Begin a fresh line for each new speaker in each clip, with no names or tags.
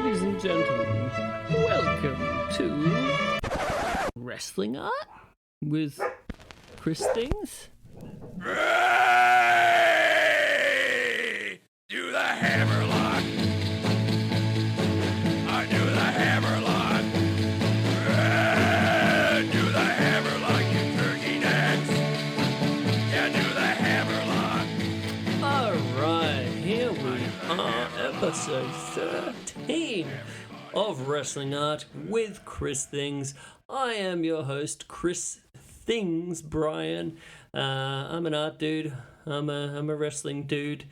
Ladies and gentlemen, welcome to Wrestling Art with Chris Things.
Ray! Do the hammerlock! I do the hammerlock! Ray! Do the hammerlock, you turkey necks! Yeah, do the hammerlock!
Alright, here we are, episode 13 of Wrestling Art with Chris Things. I am your host, Chris Things Brian. I'm an art dude. I'm a wrestling dude.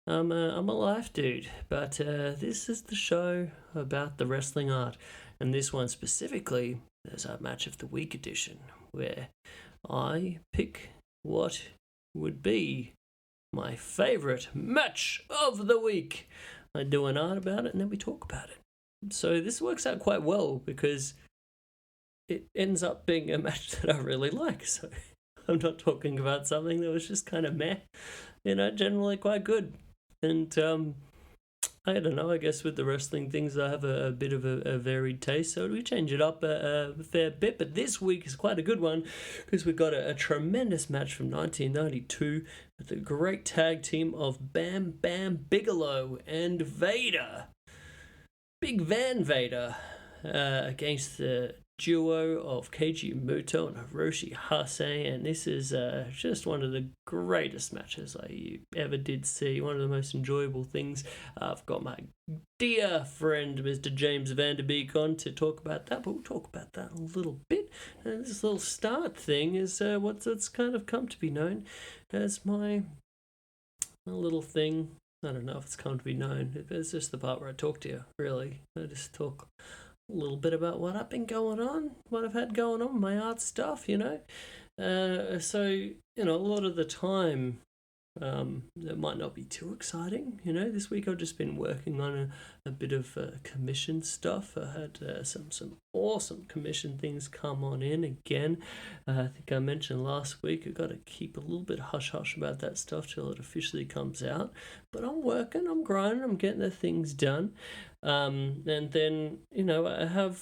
I'm a life dude. But this is the show about the wrestling art, and this one specifically is our Match of the Week edition, where I pick what would be my favorite match of the week. I do an art about it, and then we talk about it. So this works out quite well because it ends up being a match that I really like. So I'm not talking about something that was just kind of meh, generally quite good. And I don't know, I guess with the wrestling things I have a bit of a varied taste, so we change it up a fair bit. But this week is quite a good one because we've got a tremendous match from 1992 with the great tag team of Bam Bam Bigelow and Vader. Big Van Vader against the duo of Keiji Mutoh and Hiroshi Hase, and this is just one of the greatest matches I ever did see, one of the most enjoyable things. I've got my dear friend Mr. Jaims Vanderbeek on to talk about that, but we'll talk about that a little bit. And this little start thing is what's kind of come to be known as my little thing. I don't know if it's come to be known. It's just the part where I talk to you, really. I just talk a little bit about what I've been going on, what I've had going on, my art stuff, So, a lot of the time, it might not be too exciting, This week I've just been working on a bit of commission stuff. I had some awesome commission things come on in again. I think I mentioned last week I've got to keep a little bit hush-hush about that stuff till it officially comes out. But I'm working, I'm grinding, I'm getting the things done. And then, I have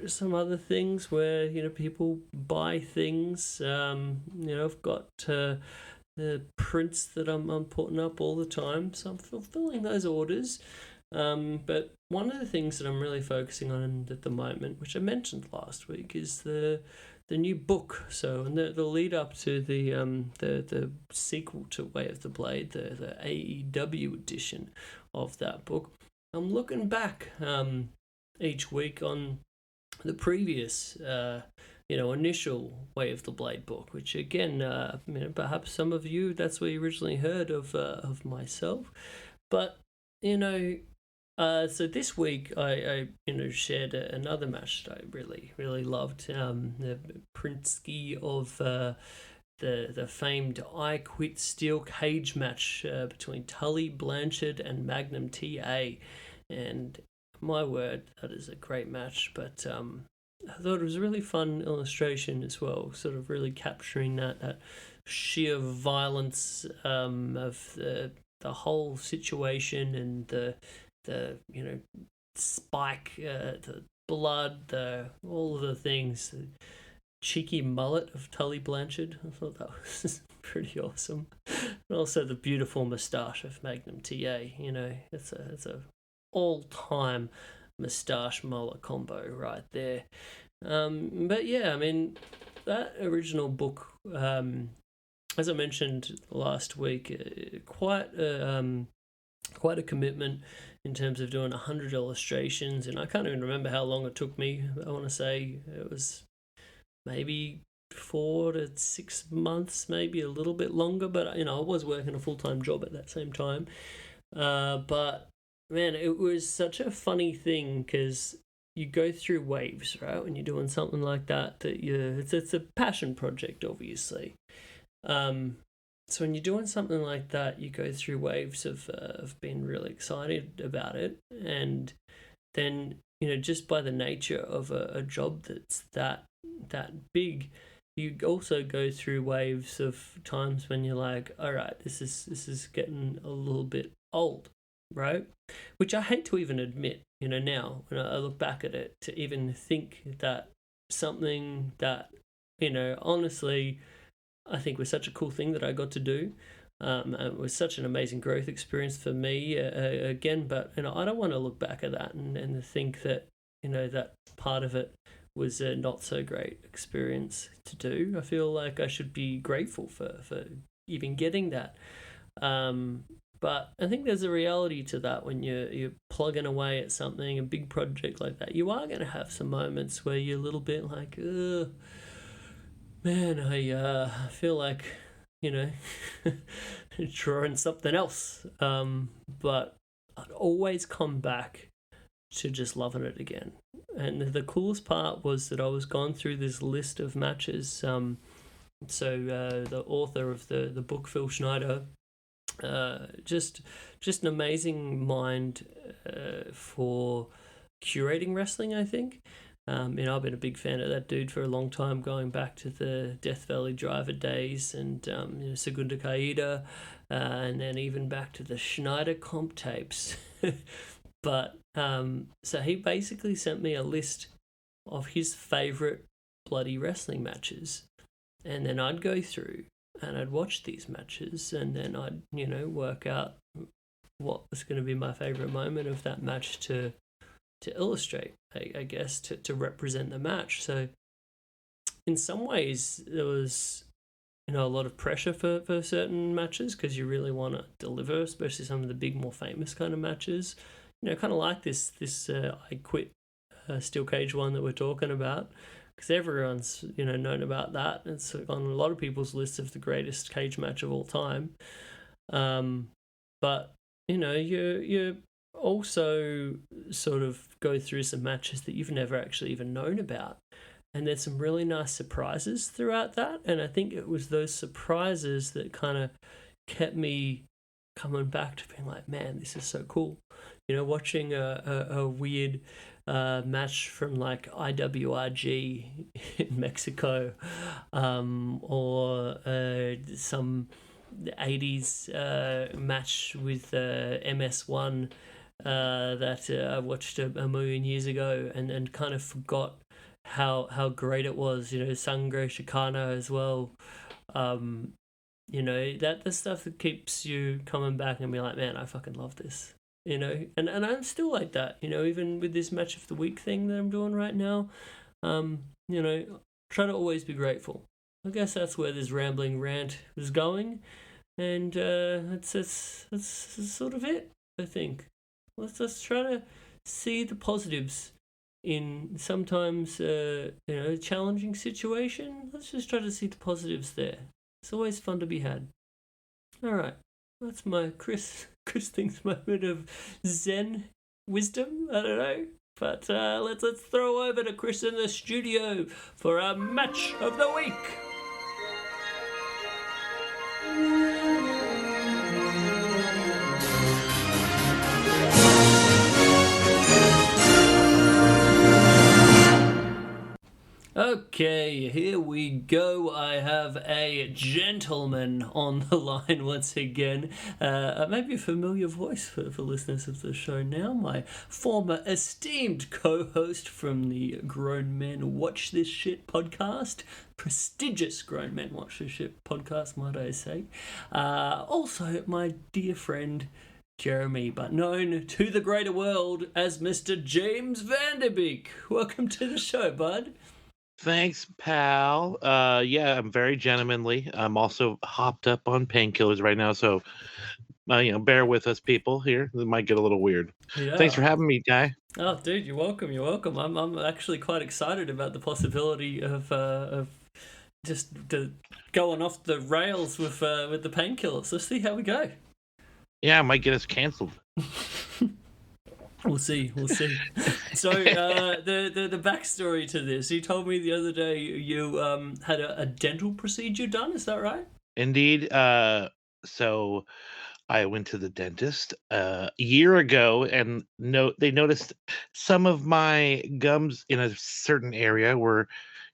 some other things where, people buy things. I've got the prints that I'm putting up all the time, so I'm fulfilling those orders. But one of the things that I'm really focusing on at the moment, which I mentioned last week, is the new book. So, and the lead up to the sequel to Way of the Blade, the AEW edition of that book. I'm looking back each week on the previous initial Way of the Blade book, which again, perhaps some of you, that's where you originally heard of myself. But, so this week I shared another match that I really, really loved. The Prinsky of the famed I Quit Steel Cage match between Tully Blanchard and Magnum TA. And my word, that is a great match. But I thought it was a really fun illustration as well, sort of really capturing that sheer violence of the whole situation, and the spike, the blood, all of the things. The cheeky mullet of Tully Blanchard, I thought that was pretty awesome. And also the beautiful moustache of Magnum TA. It's a all-time moustache mullet combo right there. But yeah, that original book, as I mentioned last week, quite a commitment in terms of doing 100 illustrations, and I can't even remember how long it took me. I want to say it was maybe 4 to 6 months, maybe a little bit longer, but I was working a full-time job at that same time. But man, it was such a funny thing because you go through waves, right? When you're doing something like that, it's a passion project, obviously. So when you're doing something like that, you go through waves of being really excited about it, and then just by the nature of a job that's that big, you also go through waves of times when you're like, all right, this is getting a little bit old. right? Which I hate to even admit, now when I look back at it, to even think that something that, honestly, I think was such a cool thing that I got to do. It was such an amazing growth experience for me again, but I don't want to look back at that and think that that part of it was a not so great experience to do. I feel like I should be grateful for even getting that. But I think there's a reality to that when you're plugging away at something, a big project like that. You are going to have some moments where you're a little bit like, ugh, man, I feel like, drawing something else. But I'd always come back to just loving it again. And the coolest part was that I was going through this list of matches. So the author of the book, Phil Schneider, just an amazing mind for curating wrestling, I think. I've been a big fan of that dude for a long time, going back to the Death Valley Driver days and Segunda Caída, and then even back to the Schneider comp tapes. But so he basically sent me a list of his favorite bloody wrestling matches, and then I'd go through and I'd watch these matches, and then I'd work out what was going to be my favorite moment of that match to illustrate, I guess, to represent the match. So in some ways there was a lot of pressure for certain matches, because you really want to deliver, especially some of the big, more famous kind of matches. Kind of like this I Quit Steel Cage one that we're talking about, because everyone's known about that. It's on a lot of people's lists of the greatest cage match of all time. But you also sort of go through some matches that you've never actually even known about, and there's some really nice surprises throughout that. And I think it was those surprises that kind of kept me coming back to being like, man, this is so cool. Watching a weird match from like IWRG in Mexico, or some 80s match with MS1 that I watched a million years ago, and kind of forgot how great it was. Sangre Chicana as well. That the stuff that keeps you coming back and be like, man, I fucking love this. And I'm still like that, even with this match of the week thing that I'm doing right now. Try to always be grateful. I guess that's where this rambling rant was going, and that's sort of it, I think. Let's try to see the positives in sometimes challenging situation. Let's just try to see the positives there. It's always fun to be had. All right. That's my Chris Things moment of Zen wisdom. I don't know, but let's throw over to Chris in the studio for our match of the week. Okay, here we go. I have a gentleman on the line once again. Maybe a familiar voice for listeners of the show now. My former esteemed co-host from the Grown Men Watch This Shit podcast. Prestigious Grown Men Watch This Shit podcast, might I say. Also, my dear friend Jeremy, but known to the greater world as Mr. Jaims Vanderbeek. Welcome to the show, bud.
Thanks, pal. Yeah, I'm very gentlemanly. I'm also hopped up on painkillers right now, so bear with us, people. Here, it might get a little weird.
Yeah.
Thanks for having me, Guy.
Oh, dude, you're welcome. You're welcome. I'm actually quite excited about the possibility of just going off the rails with the painkillers. Let's see how we go.
Yeah, it might get us canceled.
We'll see. So the backstory to this, you told me the other day you had a dental procedure done. Is that right?
Indeed. So I went to the dentist a year ago, and they noticed some of my gums in a certain area were,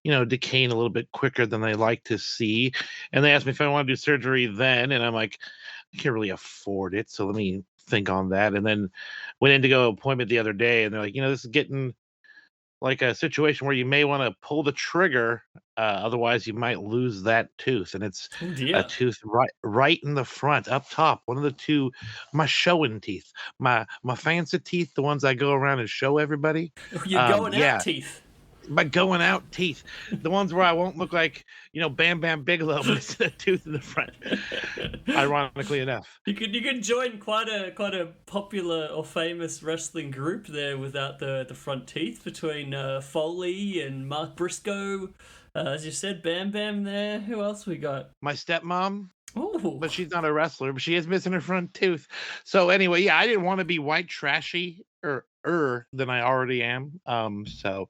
decaying a little bit quicker than they like to see. And they asked me if I want to do surgery then, and I'm like, I can't really afford it, so let me think on that. And then went in to go appointment the other day, and they're like, this is getting like a situation where you may want to pull the trigger, otherwise you might lose that tooth. And it's
Oh
a
dear.
tooth right in the front, up top, one of the two, my showing teeth, my fancy teeth, the ones I go around and show everybody.
You're going out
Yeah,
teeth.
my going out teeth, the ones where I won't look like Bam Bam Bigelow, but it's a tooth in the front. Ironically enough,
You could join quite a popular or famous wrestling group there without the front teeth, between Foley and Mark Briscoe. As you said, Bam Bam there. Who else we got?
my stepmom.
Oh,
But she's not a wrestler, but she is missing her front tooth. So anyway, yeah, I didn't want to be white trashy or than I already am. So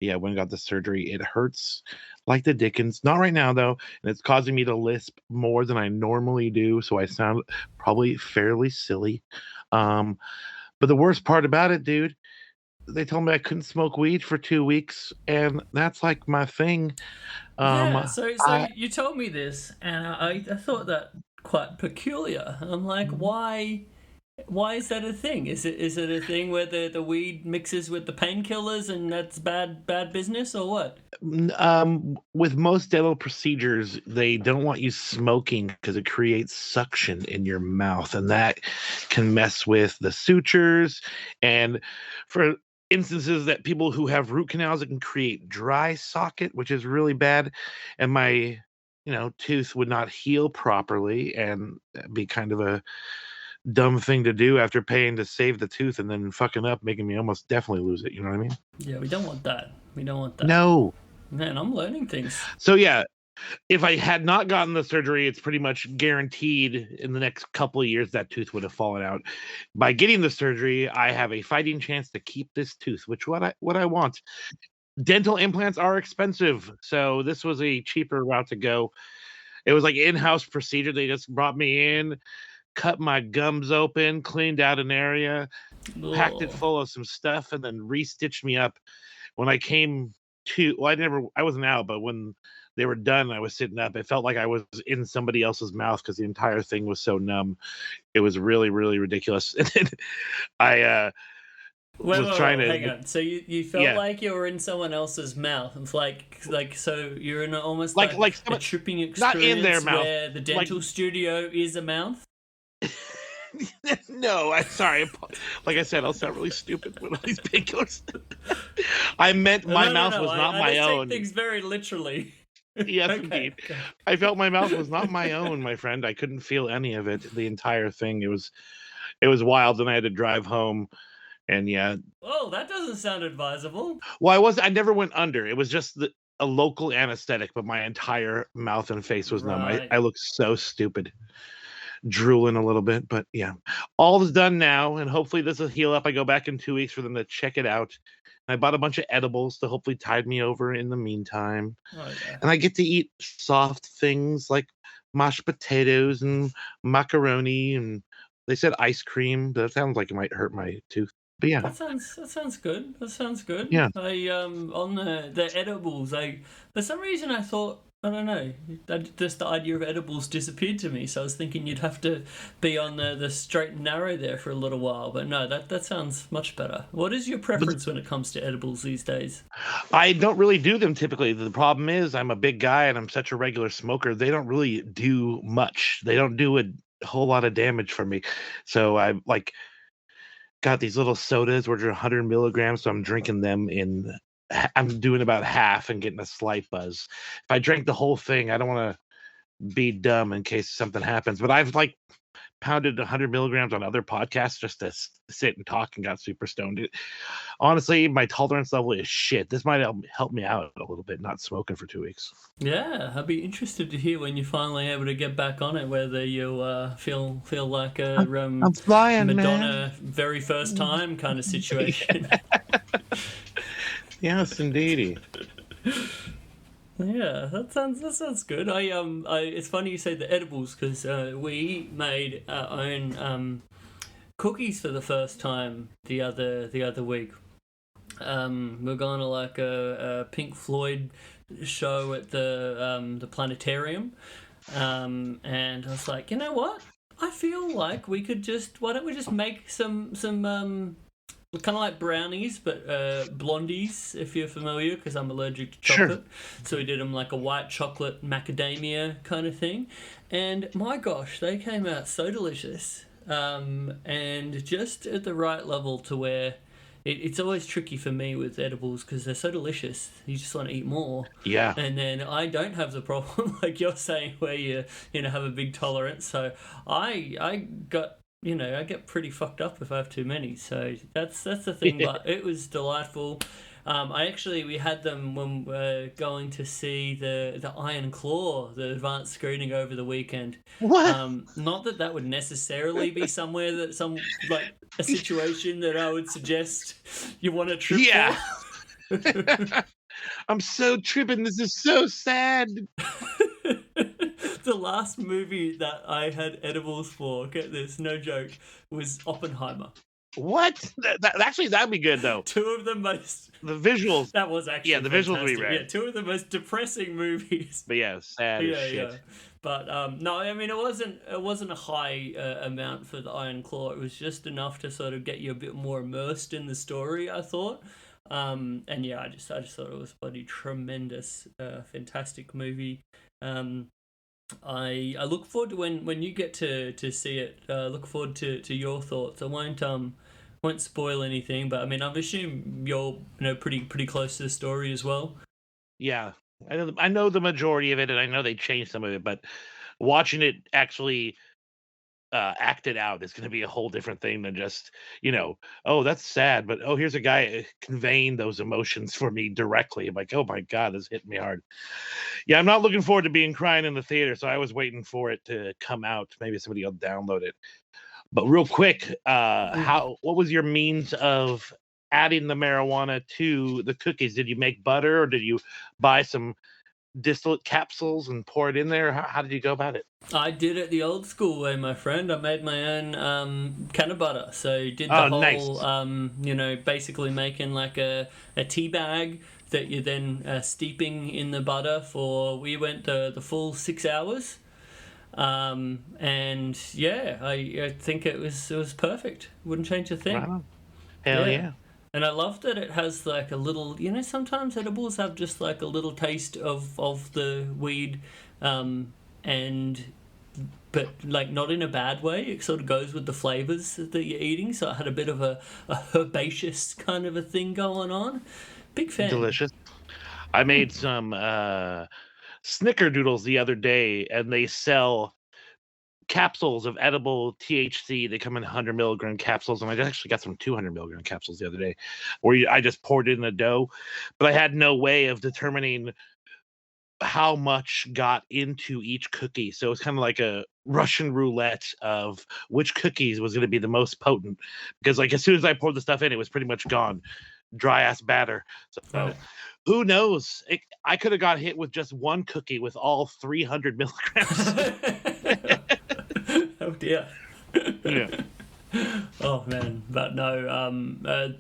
yeah, when I got the surgery, it hurts like the dickens. Not right now though, and it's causing me to lisp more than I normally do, so I sound probably fairly silly. Um, but the worst part about it, dude, they told me I couldn't smoke weed for 2 weeks, and that's like my thing.
yeah. So
I,
you told me this, and I thought that quite peculiar. I'm like, why? Why is that a thing? Is it a thing where the weed mixes with the painkillers and that's bad business, or what?
with most dental procedures, they don't want you smoking because it creates suction in your mouth, and that can mess with the sutures. And for instances that people who have root canals, it can create dry socket, which is really bad. And my, tooth would not heal properly, and that'd be kind of a dumb thing to do after paying to save the tooth and then fucking up, making me almost definitely lose it. You know what I mean?
Yeah, we don't want that. We don't want that.
No.
Man, I'm learning things.
So yeah, if I had not gotten the surgery, it's pretty much guaranteed in the next couple of years that tooth would have fallen out. By getting the surgery, I have a fighting chance to keep this tooth, which what I want. Dental implants are expensive, so this was a cheaper route to go. It was like in-house procedure. They just brought me in, cut my gums open, cleaned out an area, packed it
Ugh.
full of some stuff, and then re-stitched me up. When I came to, well, I wasn't out, but when they were done, I was sitting up. It felt like I was in somebody else's mouth because the entire thing was so numb. It was really, really ridiculous. And then I was trying to,
hang on. So you felt
yeah,
like you were in someone else's mouth. It's like so you're in almost
like
a
someone,
tripping
not in their
experience
mouth,
where the dental
like,
studio is a mouth.
no, I'm sorry. Like I said, I'll sound really stupid with all these painkillers. I meant my mouth was not
I
my
just
own.
take things very literally.
Yes,
Okay,
indeed.
okay.
I felt my mouth was not my own, my friend. I couldn't feel any of it. The entire thing. It was wild, and I had to drive home. And yeah,
Oh, that doesn't sound advisable.
well, I never went under. It was just a local anesthetic, but my entire mouth and face was numb.
Right.
I looked so stupid, drooling a little bit. But yeah, all is done now, and hopefully this will heal up. I go back in 2 weeks for them to check it out. I bought a bunch of edibles to hopefully tide me over in the meantime.
Oh yeah.
And I get to eat soft things like mashed potatoes and macaroni, and they said ice cream. That sounds like it might hurt my tooth. But yeah,
That sounds good. That sounds good.
yeah.
I on the edibles, for some reason I thought, I don't know, that just the idea of edibles disappeared to me. So I was thinking you'd have to be on the straight and narrow there for a little while. But no, that sounds much better. What is your preference when it comes to edibles these days?
I don't really do them typically. The problem is I'm a big guy and I'm such a regular smoker. They don't really do much. They don't do a whole lot of damage for me. So I like got these little sodas which are 100 milligrams. So I'm drinking them I'm doing about half and getting a slight buzz. If I drank the whole thing, I don't want to be dumb in case something happens. But I've like pounded 100 milligrams on other podcasts just to sit and talk and got super stoned. Honestly, my tolerance level is shit. This might help me out a little bit, not smoking for 2 weeks.
Yeah, I'd be interested to hear when you're finally able to get back on it, whether you feel like a
I'm flying,
Madonna
man.
very first time kind of situation.
Yes, indeedy.
Yeah, that sounds good. It's funny you say the edibles because we made our own cookies for the first time the other week. We're going to like a Pink Floyd show at the planetarium, and I was like, you know what? I feel like we could why don't we just make some kind of like brownies, but blondies, if you're familiar, because I'm allergic to chocolate. Sure. So we did them like a white chocolate macadamia kind of thing. And my gosh, they came out so delicious. And just at the right level to where it's always tricky for me with edibles because they're so delicious. You just want to eat more.
Yeah.
And then I don't have the problem like you're saying where you have a big tolerance. So I got... I get pretty fucked up if I have too many. So that's the thing. But it was delightful. We had them when we were going to see the Iron Claw, the advanced screening over the weekend.
What?
Not that would necessarily be somewhere that a situation that I would suggest you want to trip
for. I'm so tripping. This is so sad.
The last movie that I had edibles for, get this, no joke, was Oppenheimer.
What? Actually, that'd be good, though.
Two of the most...
The visuals.
That was actually
the visuals would be rad.
Yeah, two of the most depressing movies.
But yeah, sad as shit.
Yeah. But, no, I mean, it wasn't a high amount for the Iron Claw. It was just enough to sort of get you a bit more immersed in the story, I thought. And yeah, I just thought it was bloody tremendous, fantastic movie. I look forward to when you get to see it. Look forward to your thoughts. I won't spoil anything, but I mean, I assume you're pretty close to the story as well.
Yeah, I know the majority of it, and I know they changed some of it, but watching it actually acted out is going to be a whole different thing than just oh, that's sad, but oh, here's a guy conveying those emotions for me directly. I'm like, oh my god, this hit me hard. Yeah, I'm not looking forward to being crying in the theater, so I was waiting for it to come out. Maybe somebody will download it. But real quick, what was your means of adding the marijuana to the cookies? Did you make butter, or did you buy some distillate capsules and pour it in there? How did you go about it?
I did it the old school way, my friend. I made my own can of butter. So did the whole, nice. Basically making like a tea bag that you're then steeping in the butter for, we went the full 6 hours. And yeah, I think it was perfect. Wouldn't change a thing.
Wow. Hell yeah.
And I love that it has like a little, sometimes edibles have just like a little taste of the weed, but like not in a bad way. It sort of goes with the flavors that you're eating. So it had a bit of a herbaceous kind of a thing going on. Big fan.
Delicious. I made some snickerdoodles the other day, and they sell capsules of edible THC. They come in 100 milligram capsules, and I actually got some 200 milligram capsules the other day, where I just poured it in the dough, but I had no way of determining how much got into each cookie. So it's kind of like a Russian roulette of which cookies was going to be the most potent, because like as soon as I poured the stuff in, it was pretty much gone. Dry ass batter. So who knows? I could have got hit with just one cookie with all 300 milligrams.
Oh dear.
Yeah.
Oh man, but no.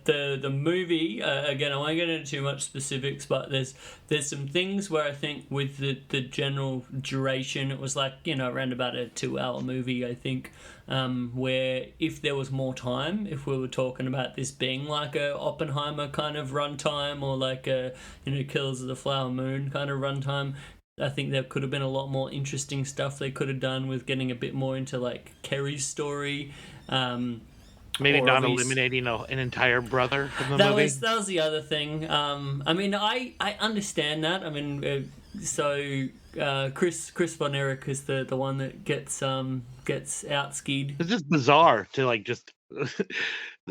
The movie again. I won't get into too much specifics, but there's some things where I think with the general duration, it was like around about a 2-hour movie. I think where if there was more time, if we were talking about this being like a Oppenheimer kind of runtime, or like a Killers of the Flower Moon kind of runtime, I think there could have been a lot more interesting stuff they could have done with getting a bit more into like Kerry's story.
Maybe not eliminating an entire brother from the movie.
That was the other thing. I mean, I understand that. I mean, Chris Von Erich is the one that gets out skied.
It's just bizarre to like just.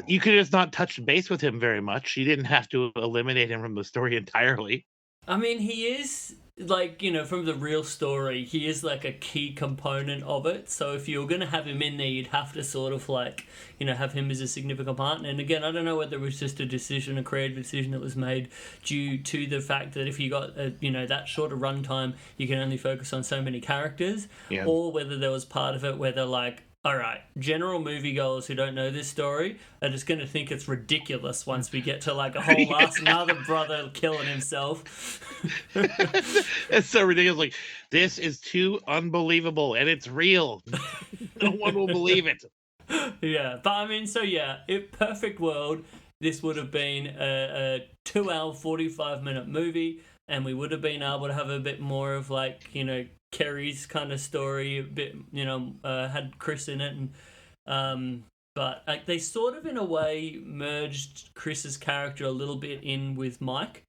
You could just not touch base with him very much. You didn't have to eliminate him from the story entirely.
I mean, he is like, from the real story, he is like a key component of it. So if you were going to have him in there, you'd have to sort of like, have him as a significant partner. And again, I don't know whether it was just a creative decision that was made due to the fact that if you got, that shorter runtime, you can only focus on so many characters, or whether there was part of it where they're like, all right, general moviegoers who don't know this story are just going to think it's ridiculous once we get to like a whole last another brother killing himself.
It's so ridiculous. Like, this is too unbelievable, and it's real. No one will believe it.
Yeah, but I mean, so yeah, perfect world, this would have been a 2-hour, 45-minute movie, and we would have been able to have a bit more of like, you know, Kerry's kind of story, a bit, you know, had Chris in it, and but like they sort of in a way merged Chris's character a little bit in with Mike.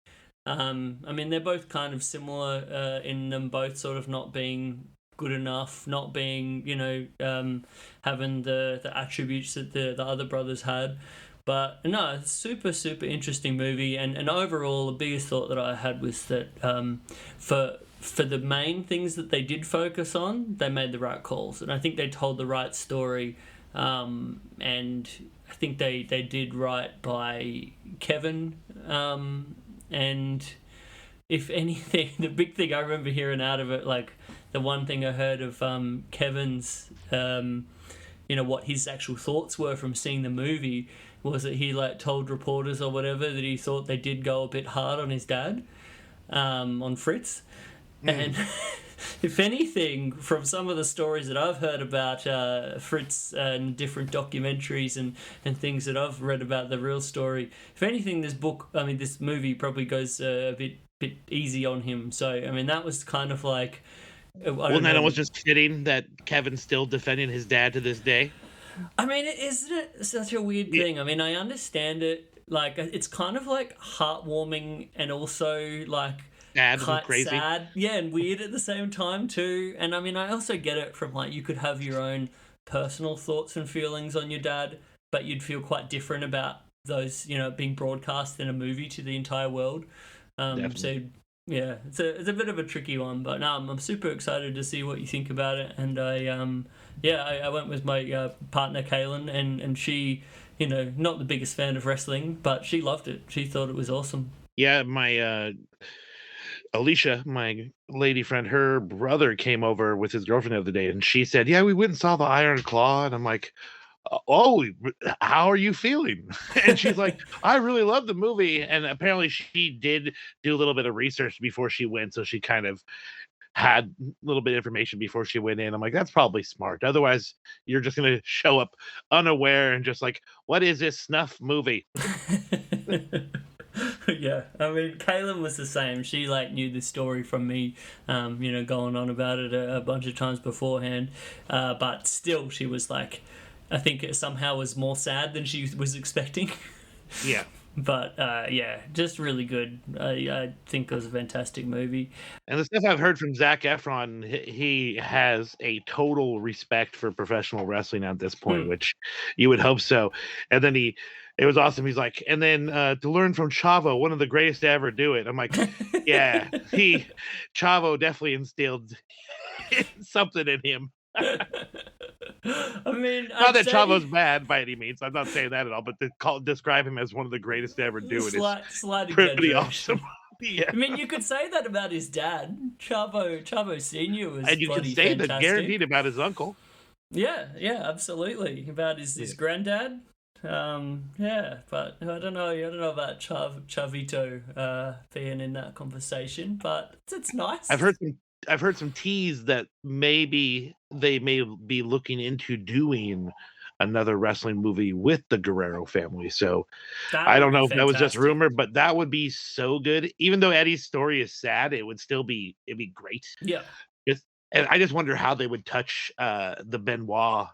I mean, they're both kind of similar in them both sort of not being good enough, not being, you know, having the attributes that the other brothers had. But no, it's super, super interesting movie. And overall, the biggest thought that I had was that for the main things that they did focus on, they made the right calls. And I think they told the right story. And I think they did right by Kevin. And if anything, the big thing I remember hearing out of it, like the one thing I heard of Kevin's, you know, what his actual thoughts were from seeing the movie was that he like told reporters or whatever that he thought they did go a bit hard on his dad, on Fritz. And if anything, from some of the stories that I've heard about Fritz and different documentaries and things that I've read about the real story, if anything, this movie probably goes a bit easy on him. So, I mean, that was kind of like...
Wasn't that almost just fitting that Kevin's still defending his dad to this day?
I mean, isn't it such a weird thing? I mean, I understand it. Like, it's kind of like heartwarming and also like...
Sad and crazy.
Sad, yeah, and weird at the same time too. And I mean, I also get it from like you could have your own personal thoughts and feelings on your dad, but you'd feel quite different about those, you know, being broadcast in a movie to the entire world. So yeah, it's a bit of a tricky one, but no, I'm super excited to see what you think about it. And I went with my partner Kaylin, and she, you know, not the biggest fan of wrestling, but she loved it. She thought it was awesome.
Yeah, my Alicia, my lady friend, her brother came over with his girlfriend the other day, and she said, "Yeah, we went and saw the Iron Claw," and I'm like, "Oh, how are you feeling?" And she's like, "I really love the movie," and apparently she did do a little bit of research before she went, so she kind of had a little bit of information before she went in. I'm like, that's probably smart. Otherwise, you're just going to show up unaware and just like, what is this snuff movie?
Yeah, I mean, Kaylin was the same. She like knew the story from me, you know, going on about it a bunch of times beforehand. But still, she was like, I think it somehow was more sad than she was expecting.
Yeah.
But yeah, just really good. I think it was a fantastic movie.
And the stuff I've heard from Zac Efron, he has a total respect for professional wrestling at this point, which you would hope so. And then it was awesome. He's like, and then to learn from Chavo, one of the greatest to ever do it. I'm like, yeah, Chavo definitely instilled something in him.
I mean,
not that Chavo's bad by any means. I'm not saying that at all, but to describe him as one of the greatest to ever do it is pretty awesome. Yeah.
I mean, you could say that about his dad, Chavo Senior was,
and you can say
fantastic.
that guaranteed about his uncle.
Yeah, absolutely. About his granddad. Yeah, but I don't know about Chavito being in that conversation, but it's nice.
I've heard some tease that maybe they may be looking into doing another wrestling movie with the Guerrero family. So I don't know if that was just rumor, but that would be so good. Even though Eddie's story is sad, it'd be great.
Yeah.
And I just wonder how they would touch the Benoit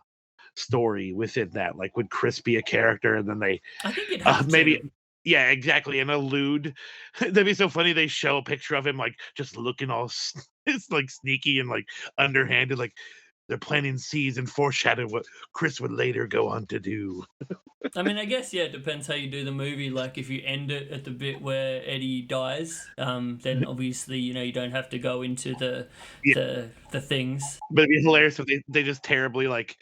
story within that. Like, would Chris be a character, and then they
I think it'd have
maybe
to.
Yeah, exactly, and allude. That'd be so funny. They show a picture of him like just looking all it's like sneaky and like underhanded, like they're planting seeds and foreshadow what Chris would later go on to do.
I mean, I guess it depends how you do the movie. Like, if you end it at the bit where Eddie dies, then obviously you don't have to go into the things.
But it'd be hilarious if they just terribly like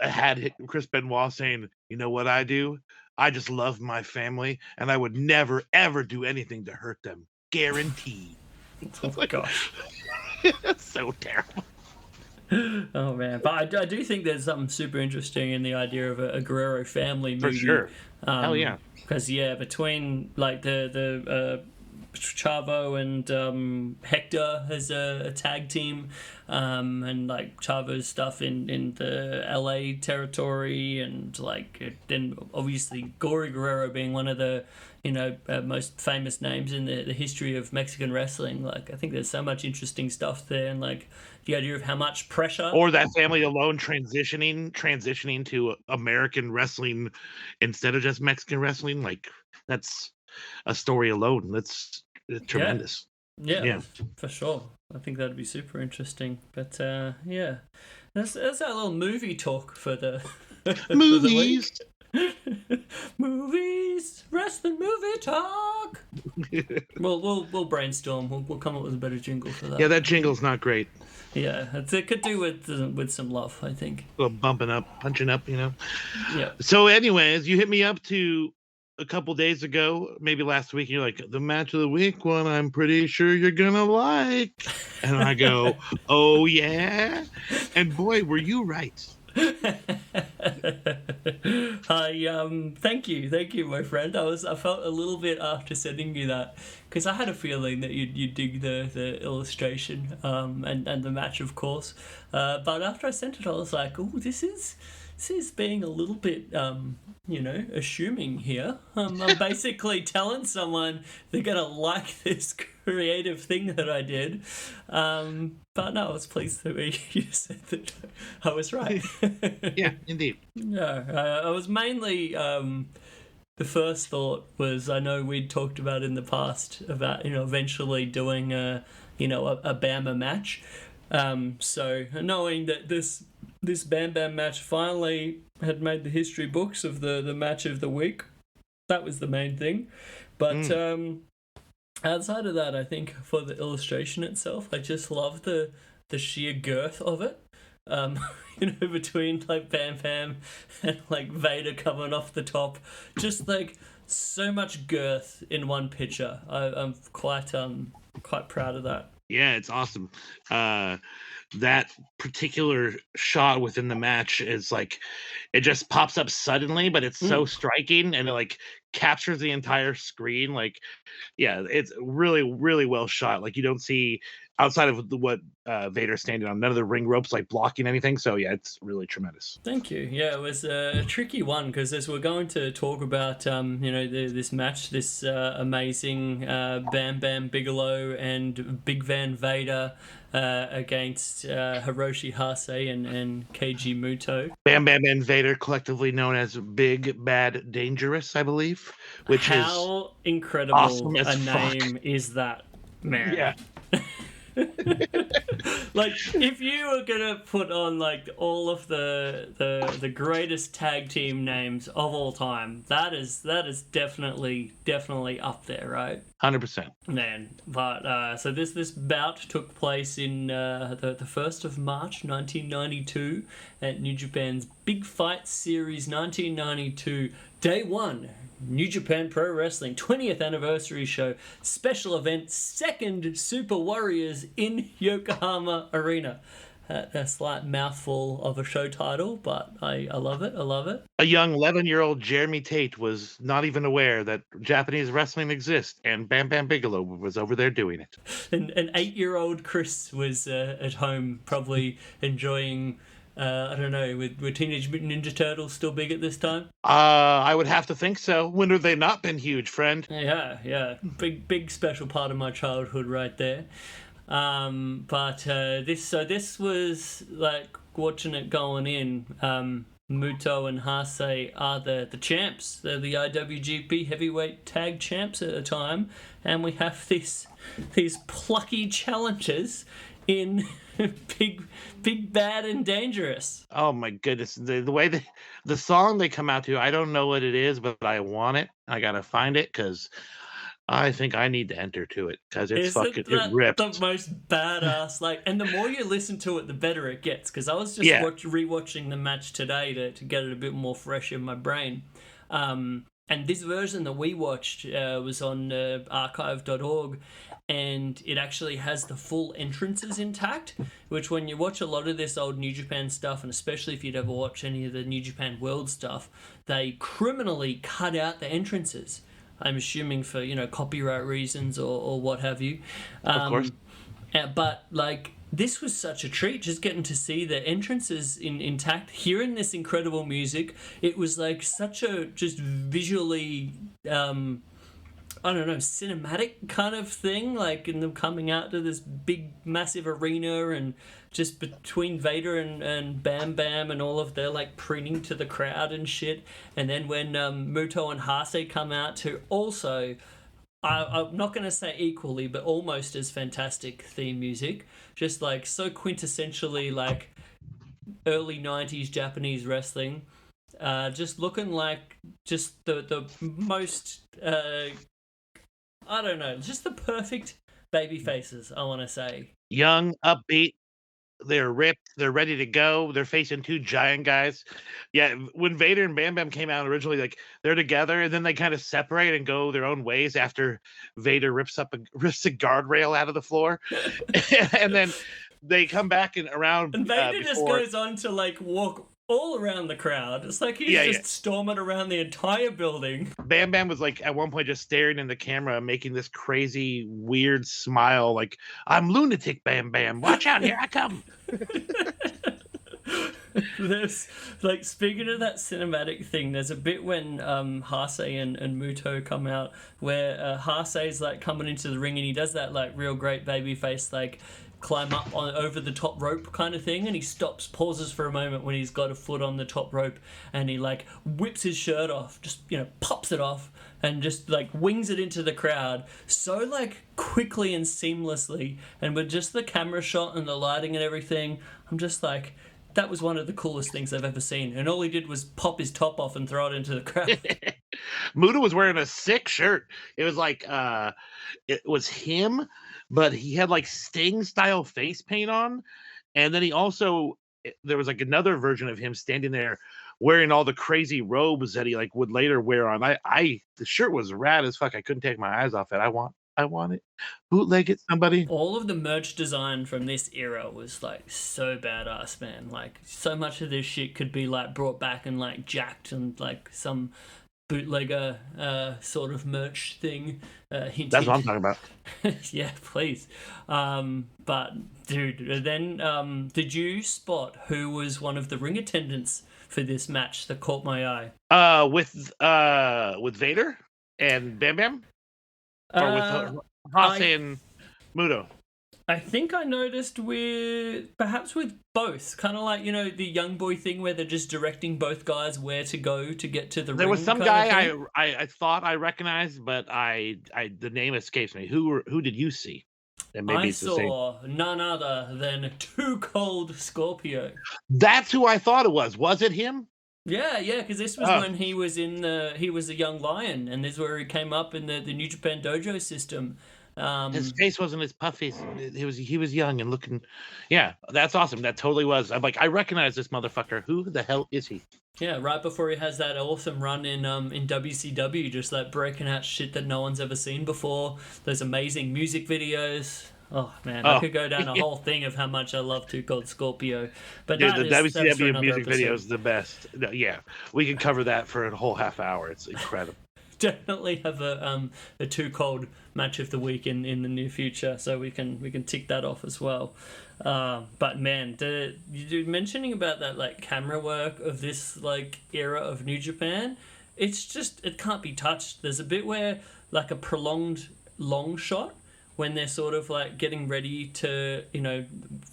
had Chris Benoit saying, "You know what I do? I just love my family, and I would never ever do anything to hurt them, guaranteed."
Oh my gosh,
that's so terrible.
Oh man, but I do think there's something super interesting in the idea of a Guerrero family movie.
For sure. Hell yeah.
Because between like the Chavo and Hector as a tag team, and like Chavo's stuff in the LA territory, and like then obviously Gory Guerrero being one of the most famous names in the history of Mexican wrestling. Like I think there's so much interesting stuff there, and like the idea of how much pressure,
or that family alone transitioning to American wrestling instead of just Mexican wrestling. Like that's a story alone. That's tremendous.
Yeah, for sure. I think that'd be super interesting. But that's our little movie talk for the
Movies.
For the week. Movies, wrestling movie talk. We'll brainstorm. We'll come up with a better jingle for that.
Yeah, that jingle's not great.
Yeah, it could do with some love, I think.
A little bumping up, punching up,
Yeah.
So, anyways, you hit me up to a couple days ago, maybe last week. And you're like, the match of the week one, I'm pretty sure you're gonna like. And I go, oh yeah, and boy, were you right.
Thank you, my friend. I felt a little bit after sending you that because I had a feeling that you'd dig the illustration and the match, of course. But after I sent it, I was like, oh, this is being a little bit assuming here. I'm basically telling someone they're gonna like this creative thing that I did. But no, I was pleased that you said that I was right.
Yeah, indeed.
Yeah, I was mainly the first thought was I know we'd talked about in the past about eventually doing a Bama match. So knowing that this Bam Bam match finally had made the history books of the match of the week, that was the main thing. But outside of that, I think for the illustration itself, I just love the sheer girth of it. Between like Bam Bam and like Vader coming off the top, just like so much girth in one picture. I'm quite proud of that.
Yeah, it's awesome. That particular shot within the match is like, it just pops up suddenly, but it's so striking and it like captures the entire screen. Like, yeah, it's really, really well shot. Like you don't see outside of what Vader's standing on, none of the ring ropes like blocking anything. So yeah, it's really tremendous.
Thank you. Yeah, it was a tricky one because as we're going to talk about, this match, this amazing Bam Bam Bigelow and Big Van Vader against Hiroshi Hase and Keiji Mutoh.
Bam Bam and Vader, collectively known as Big Bad Dangerous, I believe. Which
how
is
incredible
awesome as
a
fuck.
name is that, man?
Yeah.
Like if you were gonna put on like all of the greatest tag team names of all time, that is definitely up there, right?
100%.
Man, but so this bout took place in the 1st of March 1992 at New Japan's Big Fight Series 1992 Day 1 New Japan Pro Wrestling 20th Anniversary Show Special Event, Second Super Warriors in Yokohama Arena. A slight mouthful of a show title, but I love it. I love it.
A young 11-year-old Jeremy Tate was not even aware that Japanese wrestling exists, and Bam Bam Bigelow was over there doing it.
And an 8-year-old Chris was at home probably enjoying... I don't know, were Teenage Mutant Ninja Turtles still big at this time?
I would have to think so. When have they not been huge, friend?
Yeah. Big special part of my childhood right there. But this was like watching it going in. Muto and Hase are the champs. They're the IWGP heavyweight tag champs at the time, and we have these plucky challengers in big bad and dangerous.
Oh my goodness, the way the song they come out to, I don't know what it is, but I want it. I gotta find it because I think I need to enter to it because it's it ripped.
The most badass, like, and the more you listen to it, the better it gets. Because I was just rewatching the match today to get it a bit more fresh in my brain. and this version that we watched was on archive.org, and it actually has the full entrances intact, which when you watch a lot of this old New Japan stuff, and especially if you'd ever watch any of the New Japan World stuff, they criminally cut out the entrances. I'm assuming for, copyright reasons or what have you.
Of course.
But, like, this was such a treat, just getting to see the entrances intact, hearing this incredible music. It was, like, such a just visually, cinematic kind of thing, like, in them coming out to this big, massive arena, and just between Vader and Bam Bam and all of their, like, preening to the crowd and shit. And then when Muto and Hase come out to also... I'm not going to say equally, but almost as fantastic theme music. Just like so quintessentially like early 90s Japanese wrestling. Just looking like just the most, just the perfect baby faces, I want to say.
Young, upbeat. They're ripped. They're ready to go. They're facing two giant guys. Yeah, when Vader and Bam Bam came out originally, like they're together, and then they kind of separate and go their own ways after Vader rips a guardrail out of the floor, and then they come back and around.
And Vader just goes on to like walk all around the crowd. It's like he's storming around the entire building.
Bam Bam was like at one point just staring in the camera, making this crazy weird smile, like I'm lunatic Bam Bam. Watch out, here I come.
There's like, speaking of that cinematic thing, there's a bit when Hase and Muto come out where Hase's like coming into the ring, and he does that like real great baby face like climb up on over the top rope kind of thing, and he pauses for a moment when he's got a foot on the top rope, and he like whips his shirt off, just pops it off, and just like wings it into the crowd so like quickly and seamlessly, and with just the camera shot and the lighting and everything, I'm just like, that was one of the coolest things I've ever seen. And all he did was pop his top off and throw it into the crowd.
Muta was wearing a sick shirt. It was like it was him, but he had like Sting style face paint on, and then there was like another version of him standing there wearing all the crazy robes that he like would later wear on. The shirt was rad as fuck. I couldn't take my eyes off it. I want it. Bootleg it, somebody.
All of the merch design from this era was like so badass, man. Like so much of this shit could be like brought back and like jacked and like some bootlegger sort of merch thing. Hint,
That's what I'm talking about.
Yeah, please. But dude, then did you spot who was one of the ring attendants for this match that caught my eye?
With Vader and Bam Bam, or with Hase and Muto.
I think I noticed with both, kind of like, the young boy thing where they're just directing both guys where to go to get to the ring.
There was some guy I thought I recognized, but the name escapes me. Who did you see? And maybe
I saw none other than Too Cold Scorpio.
That's who I thought it was. Was it him?
Yeah, because this was when he was he was a young lion, and this is where he came up in the New Japan Dojo system.
His face wasn't as puffy. He was young and looking. Yeah, that's awesome. That totally was. I'm like, I recognize this motherfucker. Who the hell is he?
Yeah, right before he has that awesome run in WCW, just like breaking out shit that no one's ever seen before. Those amazing music videos. Oh man, I could go down a whole thing of how much I love Too Cold Scorpio. But
dude, the WCW music video is the best. No, yeah, we can cover that for a whole half hour. It's incredible. Definitely
have a Too Cold match of the week in the near future, so we can tick that off as well. But man, you mentioning about that like camera work of this like era of New Japan, it's just, it can't be touched. There's a bit where like a prolonged long shot when they're sort of like getting ready to,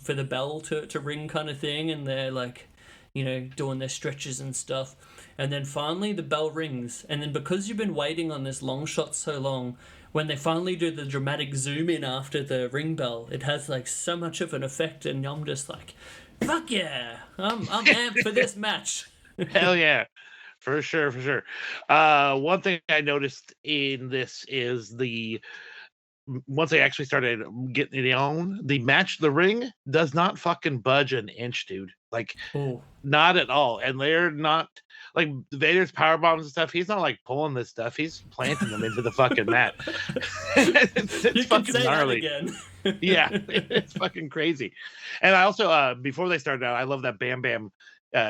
for the bell to ring kind of thing, and they're like, doing their stretches and stuff. And then finally the bell rings, and then because you've been waiting on this long shot so long, when they finally do the dramatic zoom in after the ring bell, it has like so much of an effect, and I'm just like, fuck yeah, I'm amped for this match.
Hell yeah, for sure. One thing I noticed in this is once they actually started getting it on, the ring does not fucking budge an inch, dude. Like, not at all. And they're not, like Vader's power bombs and stuff. He's not like pulling this stuff. He's planting them into the fucking mat. it's
You can
fucking
say
gnarly.
that again.
Yeah, it's fucking crazy. And I also, before they started out, I love that Bam Bam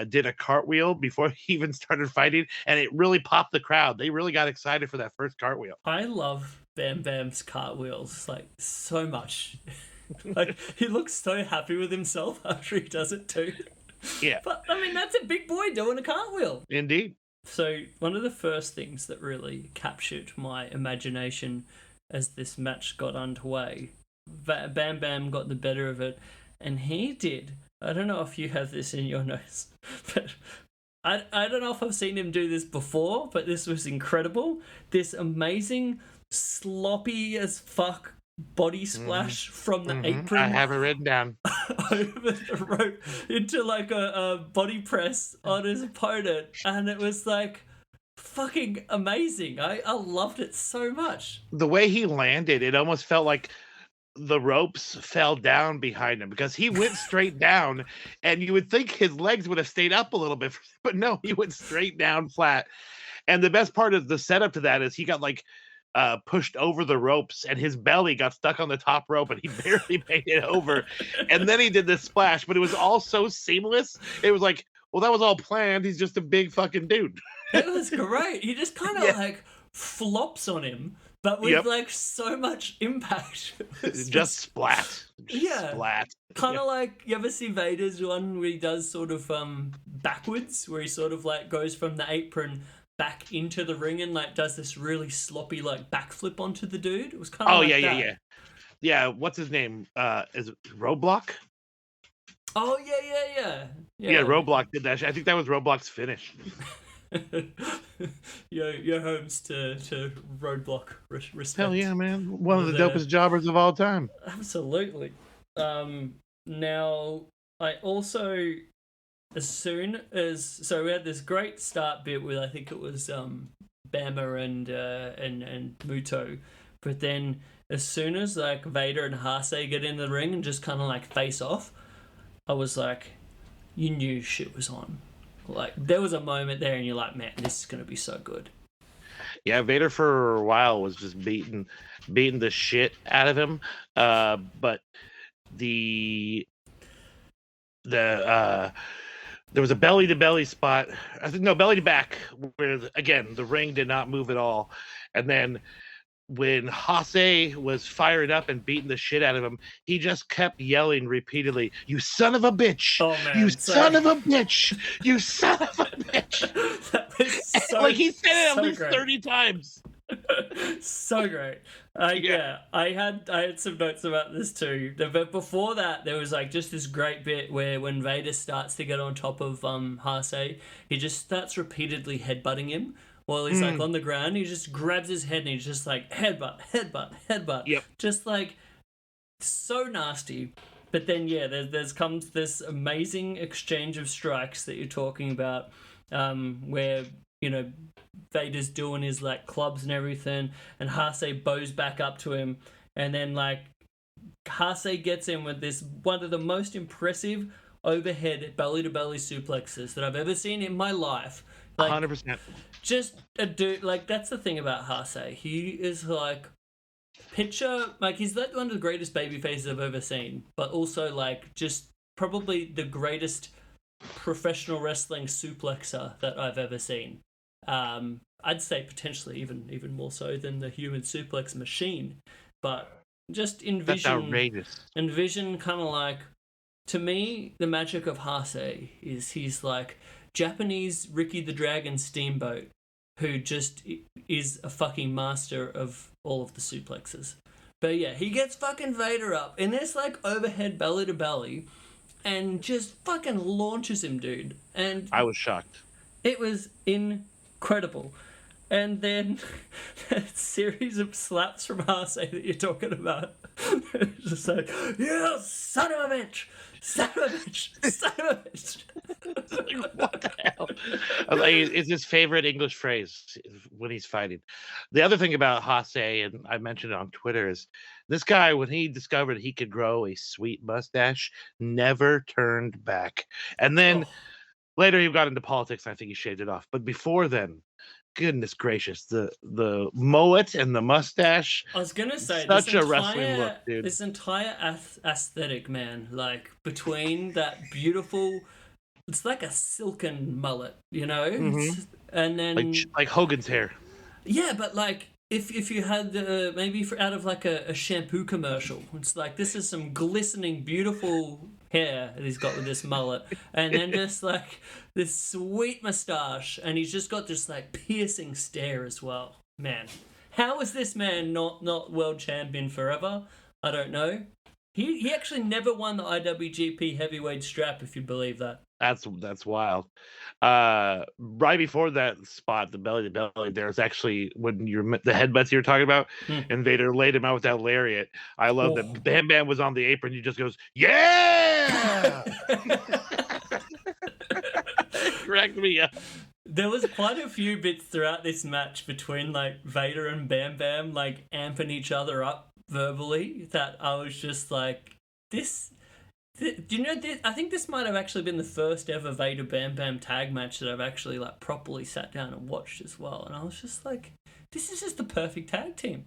did a cartwheel before he even started fighting, and it really popped the crowd. They really got excited for that first cartwheel.
I love Bam Bam's cartwheels like so much. Like he looks so happy with himself after he does it too.
Yeah,
But I mean, that's a big boy doing a cartwheel.
indeed.
So one of the first things that really captured my imagination as this match got underway, Bam Bam got the better of it, and he did. I don't know if you have this in your notes, but I don't know if I've seen him do this before, but this was incredible. This amazing, sloppy as fuck body splash from the apron.
I have it written down.
Over the rope into like a body press on his opponent, and it was like fucking amazing. I loved it so much.
The way he landed, it almost felt like the ropes fell down behind him because he went straight down, and you would think his legs would have stayed up a little bit, but no, he went straight down flat. And the best part of the setup to that is he got like pushed over the ropes, and his belly got stuck on the top rope, and he barely made it over. And then he did this splash, but it was all so seamless. It was like, well, that was all planned. He's just a big fucking dude.
It was great. He just kind of like flops on him, but with like so much impact.
Just splat.
Yeah.
Splat.
Kind of like, you ever see Vader's one where he does sort of backwards, where he sort of like goes from the apron back into the ring and like does this really sloppy like backflip onto the dude? It was kind of
yeah. What's his name? Is it Roadblock?
Oh yeah.
Yeah, Roadblock did that. I think that was Roadblock's finish.
Your homes to Roadblock respect.
Hell yeah, man! One of the dopest jobbers of all time.
Absolutely. Now I also, as soon as, so we had this great start bit with, I think it was Bama and Muto, but then as soon as like Vader and Hase get in the ring and just kind of like face off, I was like, you knew shit was on. Like there was a moment there, and you're like, man, this is gonna be so good.
Yeah, Vader for a while was just beating the shit out of him, but there was a belly to belly spot. I think no, belly to back, where again the ring did not move at all, and then when Hase was fired up and beating the shit out of him, he just kept yelling repeatedly, "You son of a bitch!
Oh, man,
you
sorry.
son of a bitch! You son of a bitch!"
That was so,
like he said it at
so
least
great.
30 times.
So great. Yeah, I had some notes about this too. But before that, there was like just this great bit where when Vader starts to get on top of Hase, he just starts repeatedly headbutting him while he's like on the ground. He just grabs his head and he's just like headbutt.
Yep.
Just like so nasty. But then there's comes this amazing exchange of strikes that you're talking about, where Vader's doing his like clubs and everything, and Hase bows back up to him, and then like Hase gets in with this one of the most impressive overhead belly to belly suplexes that I've ever seen in my life. Like,
100%.
Just a dude, like that's the thing about Hase. He is like he's like one of the greatest baby faces I've ever seen, but also like just probably the greatest professional wrestling suplexer that I've ever seen. I'd say potentially even more so than the human suplex machine, but just
That's outrageous.
envision kind of like, to me, the magic of Hase is he's like Japanese Ricky the Dragon Steamboat, who just is a fucking master of all of the suplexes. But yeah, he gets fucking Vader up in this like overhead belly to belly and just fucking launches him, dude. And
I was shocked.
it was incredible. And then that series of slaps from Hase that you're talking about. It's just like, you son of a bitch! Son of a bitch! Son of a bitch!
Like, what the hell? Like, it's his favorite English phrase when he's fighting. The other thing about Hase, and I mentioned it on Twitter, is this guy, when he discovered he could grow a sweet mustache, never turned back. And then Later, he got into politics. And I think he shaved it off. But before then, goodness gracious, the mullet and the mustache,
I was gonna say
such a wrestling look, dude.
this entire aesthetic, man. Like between that beautiful, it's like a silken mullet, you know, and then
like Hogan's hair.
Yeah, but like if you had maybe out of like a shampoo commercial, it's like this is some glistening, beautiful hair that he's got with this mullet, and then just like this sweet mustache, and he's just got this like piercing stare as well. Man, how is this man not world champion forever? I don't know. He actually never won the IWGP heavyweight strap, if you believe that.
That's wild. Right before that spot, the belly to belly, there's actually when the headbutts you were talking about, and Vader laid him out with that lariat. I love that Bam Bam was on the apron. He just goes, "Yeah!" Cracked me up.
There was quite a few bits throughout this match between like Vader and Bam Bam like amping each other up verbally that I was just like, this. Do you know this? I think this might have actually been the first ever Vader Bam Bam tag match that I've actually like properly sat down and watched as well, and I was just like, this is just the perfect tag team.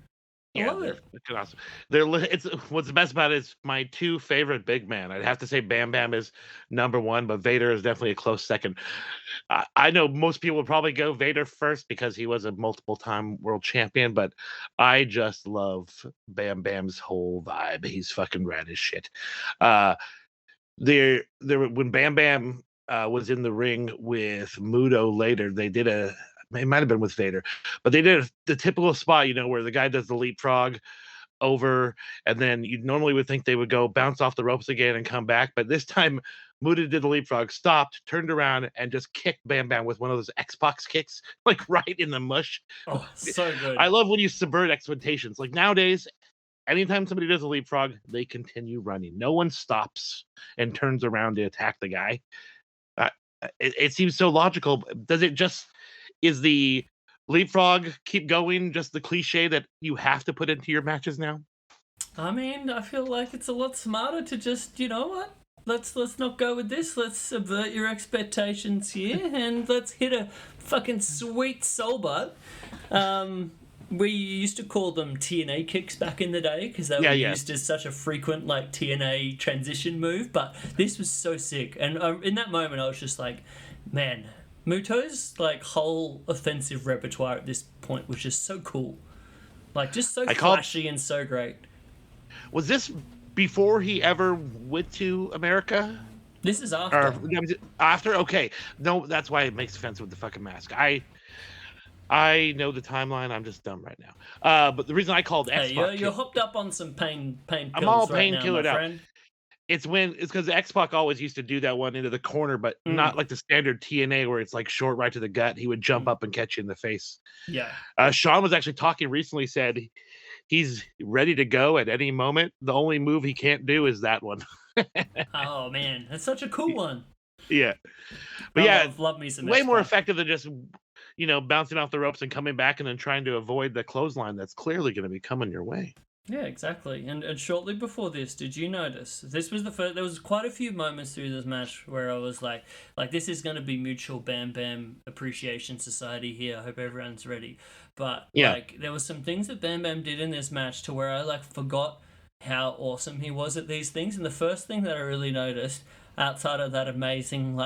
I love it.
It's awesome. It's what's the best about it is my two favorite big man. I'd have to say Bam Bam is number one, but Vader is definitely a close second. I know most people would probably go Vader first because he was a multiple-time world champion, but I just love Bam Bam's whole vibe. He's fucking rad as shit. There when Bam Bam was in the ring with Muto later, they did it might have been with Vader, but they did the typical spot, where the guy does the leapfrog over, and then you normally would think they would go bounce off the ropes again and come back, but this time Muta did the leapfrog, stopped, turned around, and just kicked Bam Bam with one of those Xbox kicks, like right in the mush.
Oh, so good.
I love when you subvert expectations. Like nowadays, anytime somebody does a leapfrog, they continue running. No one stops and turns around to attack the guy. It seems so logical. Is the leapfrog keep going just the cliche that you have to put into your matches now?
I mean, I feel like it's a lot smarter to just, you know what? Let's not go with this. Let's subvert your expectations here, and let's hit a fucking sweet soul butt. We used to call them TNA kicks back in the day because they were used as such a frequent like TNA transition move. But this was so sick, and in that moment, I was just like, man. Muto's like whole offensive repertoire at this point was just so cool, like just so flashy and so great.
Was this before he ever went to America?
This is after.
After? Okay, no, that's why it makes sense with the fucking mask. I know the timeline. I'm just dumb right now. But the reason I called
you're hooked up on some pain pills.
I'm all
right
painkillered
now, my
out.
friend.
It's because X-Pac always used to do that one into the corner, but not like the standard TNA where it's like short right to the gut. He would jump up and catch you in the face.
Yeah.
Sean was actually talking recently, said he's ready to go at any moment. The only move he can't do is that one.
Oh, man. That's such a cool one.
Yeah. But
love me some
way
X-Pac.
more effective than just, bouncing off the ropes and coming back and then trying to avoid the clothesline that's clearly going to be coming your way.
Yeah, exactly. And shortly before this, did you notice this was the first? There was quite a few moments through this match where I was like this is going to be mutual Bam Bam appreciation society here. I hope everyone's ready. But there was some things that Bam Bam did in this match to where I forgot how awesome he was at these things. And the first thing that I really noticed, outside of that amazing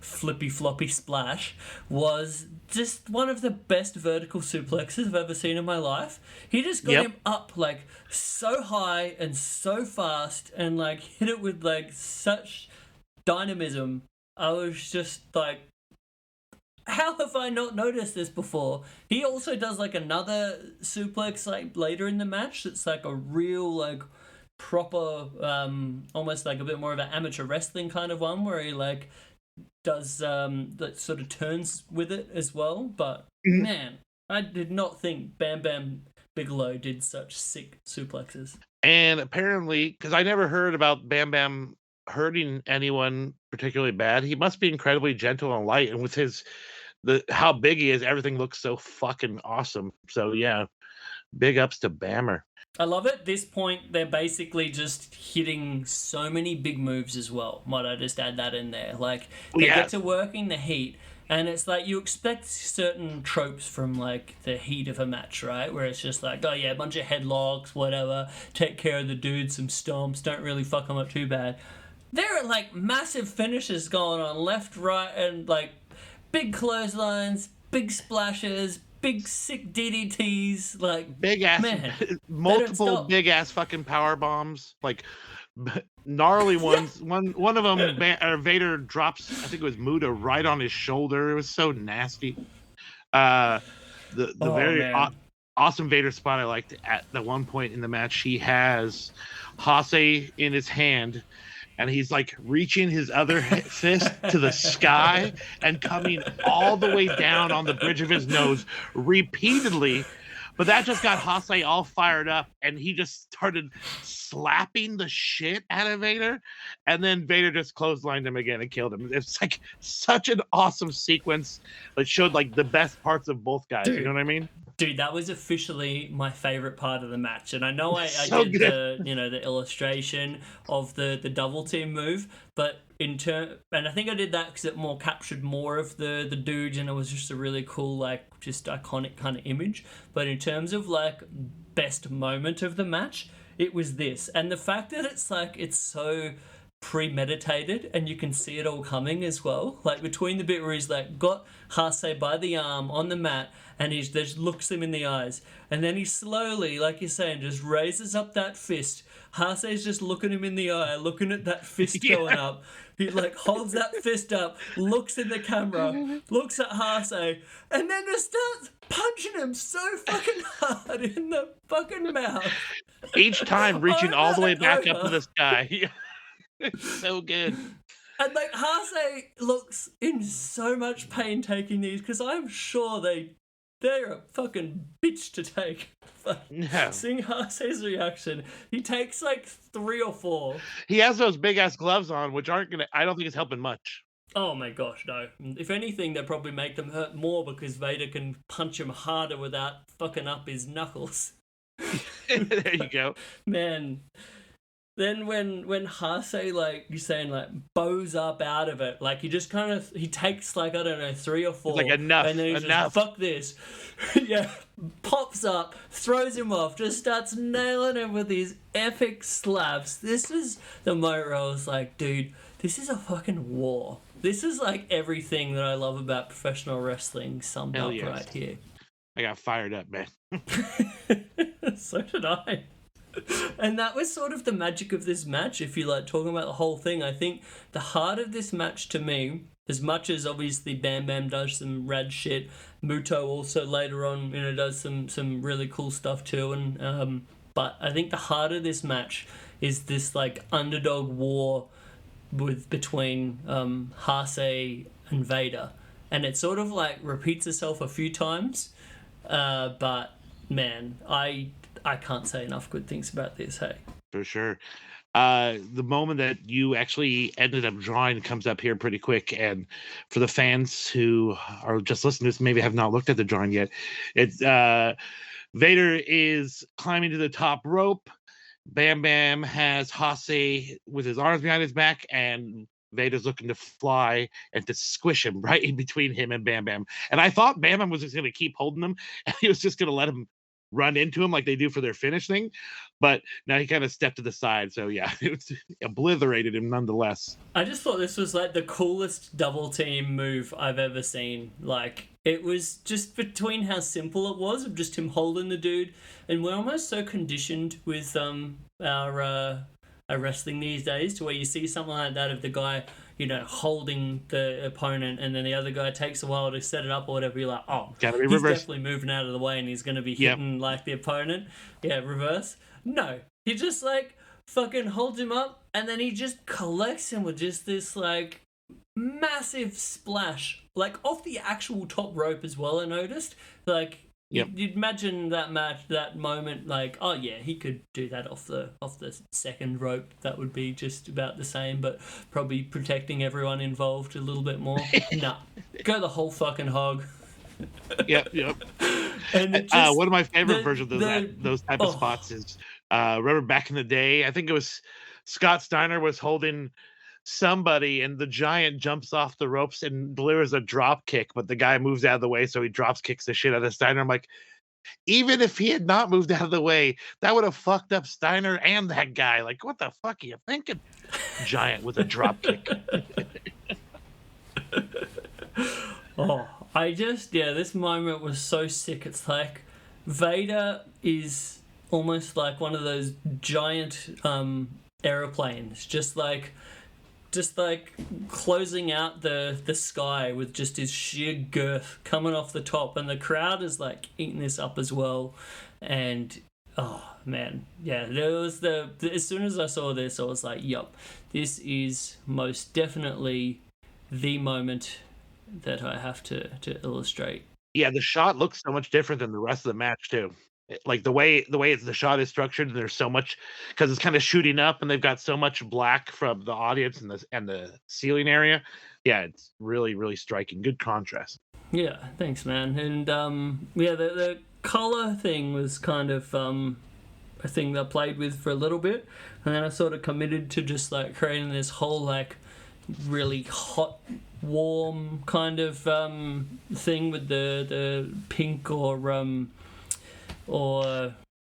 flippy floppy splash, was just one of the best vertical suplexes I've ever seen in my life. He just got him up so high and so fast and hit it with such dynamism. I was just how have I not noticed this before? He also does another suplex later in the match that's a real proper almost a bit more of an amateur wrestling kind of one where he does that sort of turns with it as well. But man, I did not think Bam Bam Bigelow did such sick suplexes.
And apparently, because I never heard about Bam Bam hurting anyone particularly bad, he must be incredibly gentle and light, and with how big he is, everything looks so fucking awesome. So yeah, big ups to Bammer.
I love it. At this point, they're basically just hitting so many big moves as well. Might I just add that in there? Like, they get to working the heat, and it's like you expect certain tropes from, like, the heat of a match, right? Where it's just like, oh yeah, a bunch of headlocks, whatever, take care of the dude, some stomps, don't really fuck them up too bad. There are, like, massive finishes going on left, right, and, like, big clotheslines, big splashes, big sick DDTs, like
big ass,
man,
multiple big ass fucking power bombs, like gnarly ones. One of them, Vader drops, I think it was Muta, right on his shoulder. It was so nasty. The very awesome Vader spot I liked at the one point in the match. He has Hase in his hand, and he's like reaching his other fist to the sky and coming all the way down on the bridge of his nose repeatedly. But that just got Hase all fired up, and he just started slapping the shit out of Vader, and then Vader just clotheslined him again and killed him. It's like such an awesome sequence that showed like the best parts of both guys. Dude, you know what I mean?
Dude, that was officially my favorite part of the match, and I know I did the illustration of the double team move, but and I think I did that because it more captured more of the dudes, and it was just a really cool, like, just iconic kind of image. But in terms of like best moment of the match, it was this, and the fact that it's like it's so premeditated and you can see it all coming as well. Like between the bit where he's like got Hase by the arm on the mat and he just looks him in the eyes, and then he slowly, like you're saying, just raises up that fist. Hase's just looking him in the eye, looking at that fist going up. He like holds that fist up, looks in the camera, looks at Hase, and then just starts punching him so fucking hard in the fucking mouth.
Each time reaching all the way back up to the sky. So good.
And like Hase looks in so much pain taking these, because I'm sure they're a fucking bitch to take.
No.
Seeing Hase's reaction, he takes like 3 or 4.
He has those big ass gloves on, which I don't think it's helping much.
Oh my gosh, no. If anything, they probably make them hurt more because Vader can punch him harder without fucking up his knuckles.
There you go.
Man. Then when Hase, like you're saying, like bows up out of it, like he just kind of, he takes like, I don't know, 3 or 4.
It's like enough,
and then he's
enough.
Just, fuck this. Yeah, pops up, throws him off, just starts nailing him with these epic slaps. This is the moment where I was like, dude, this is a fucking war. This is like everything that I love about professional wrestling summed up right here.
I got fired up, man.
So did I. And that was sort of the magic of this match, if you like talking about the whole thing. I think the heart of this match to me, as much as obviously Bam Bam does some rad shit, Muto also later on, does some really cool stuff too, and but I think the heart of this match is this like underdog war between Hase and Vader, and it sort of like repeats itself a few times, but man, I can't say enough good things about this, hey.
For sure. The moment that you actually ended up drawing comes up here pretty quick, and for the fans who are just listening to this, maybe have not looked at the drawing yet, it's Vader is climbing to the top rope. Bam Bam has Hase with his arms behind his back, and Vader's looking to fly and to squish him right in between him and Bam Bam. And I thought Bam Bam was just going to keep holding him, and he was just going to let him run into him like they do for their finish thing, but now he kind of stepped to the side, so yeah, it obliterated him nonetheless.
I just thought this was like the coolest double team move I've ever seen. Like, it was just between how simple it was of just him holding the dude, and we're almost so conditioned with our wrestling these days to where you see something like that of the guy holding the opponent, and then the other guy takes a while to set it up or whatever. You're like, oh, he's definitely moving out of the way and he's going to be hitting like the opponent. Yeah, reverse. No, he just like fucking holds him up, and then he just collects him with just this like massive splash, like off the actual top rope as well. I noticed, like, you'd imagine that moment, like, oh yeah, he could do that off the second rope. That would be just about the same, but probably protecting everyone involved a little bit more. Nah, go the whole fucking hog.
Yep.
And it just
one of my favorite
the
versions of those type of
oh
spots is remember back in the day, I think it was Scott Steiner was holding somebody and the giant jumps off the ropes and delivers a drop kick, but the guy moves out of the way, so he drops kicks the shit out of Steiner. I'm like, even if he had not moved out of the way, that would have fucked up Steiner and that guy. Like, what the fuck are you thinking? Giant with a drop kick.
Oh, this moment was so sick. It's like Vader is almost like one of those giant aeroplanes, just like closing out the sky with just his sheer girth coming off the top, and the crowd is like eating this up as well. And oh man, yeah, there was as soon as I saw this, I was like, yup, this is most definitely the moment that I have to illustrate.
Yeah, the shot looks so much different than the rest of the match too. Like the way the shot is structured, and there's so much because it's kind of shooting up, and they've got so much black from the audience and the ceiling area. Yeah, it's really really striking. Good contrast.
Yeah, thanks, man. And the color thing was kind of a thing that I played with for a little bit, and then I sort of committed to just like creating this whole like really hot, warm kind of thing with the pink or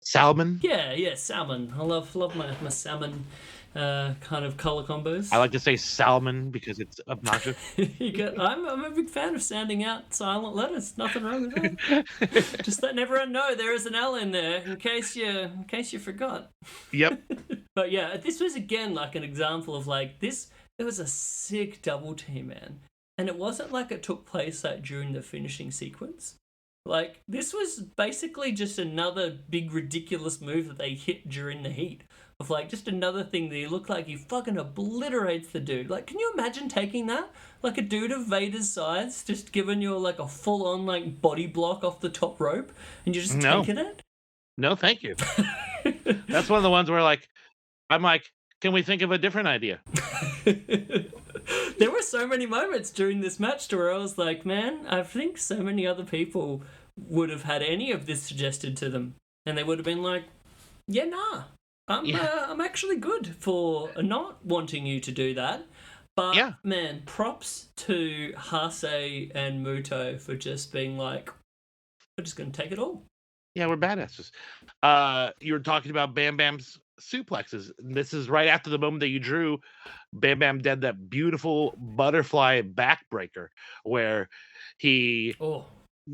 salmon.
Yeah, salmon. I love my salmon kind of color combos.
I like to say salmon because it's obnoxious.
I'm a big fan of sounding out silent letters. Nothing wrong with that. Just letting everyone know there is an L in there in case you forgot.
Yep.
But yeah, this was again like an example of like this. It was a sick double team, man, and it wasn't like it took place like during the finishing sequence. Like, this was basically just another big ridiculous move that they hit during the heat. Of, like, just another thing that he looked like he fucking obliterates the dude. Like, can you imagine taking that? Like, a dude of Vader's size just giving you, like, a full-on, like, body block off the top rope, and you're just taking it?
No, thank you. That's one of the ones where, like, I'm like, can we think of a different idea?
There were so many moments during this match to where I was like, man, I think so many other people would have had any of this suggested to them, and they would have been like, yeah, nah, I'm actually good for not wanting you to do that. But yeah, man, props to Hase and Muto for just being like, we're just going to take it all.
Yeah, we're badasses. You were talking about Bam Bam's suplexes. This is right after the moment that you drew. Bam Bam did that beautiful butterfly backbreaker where he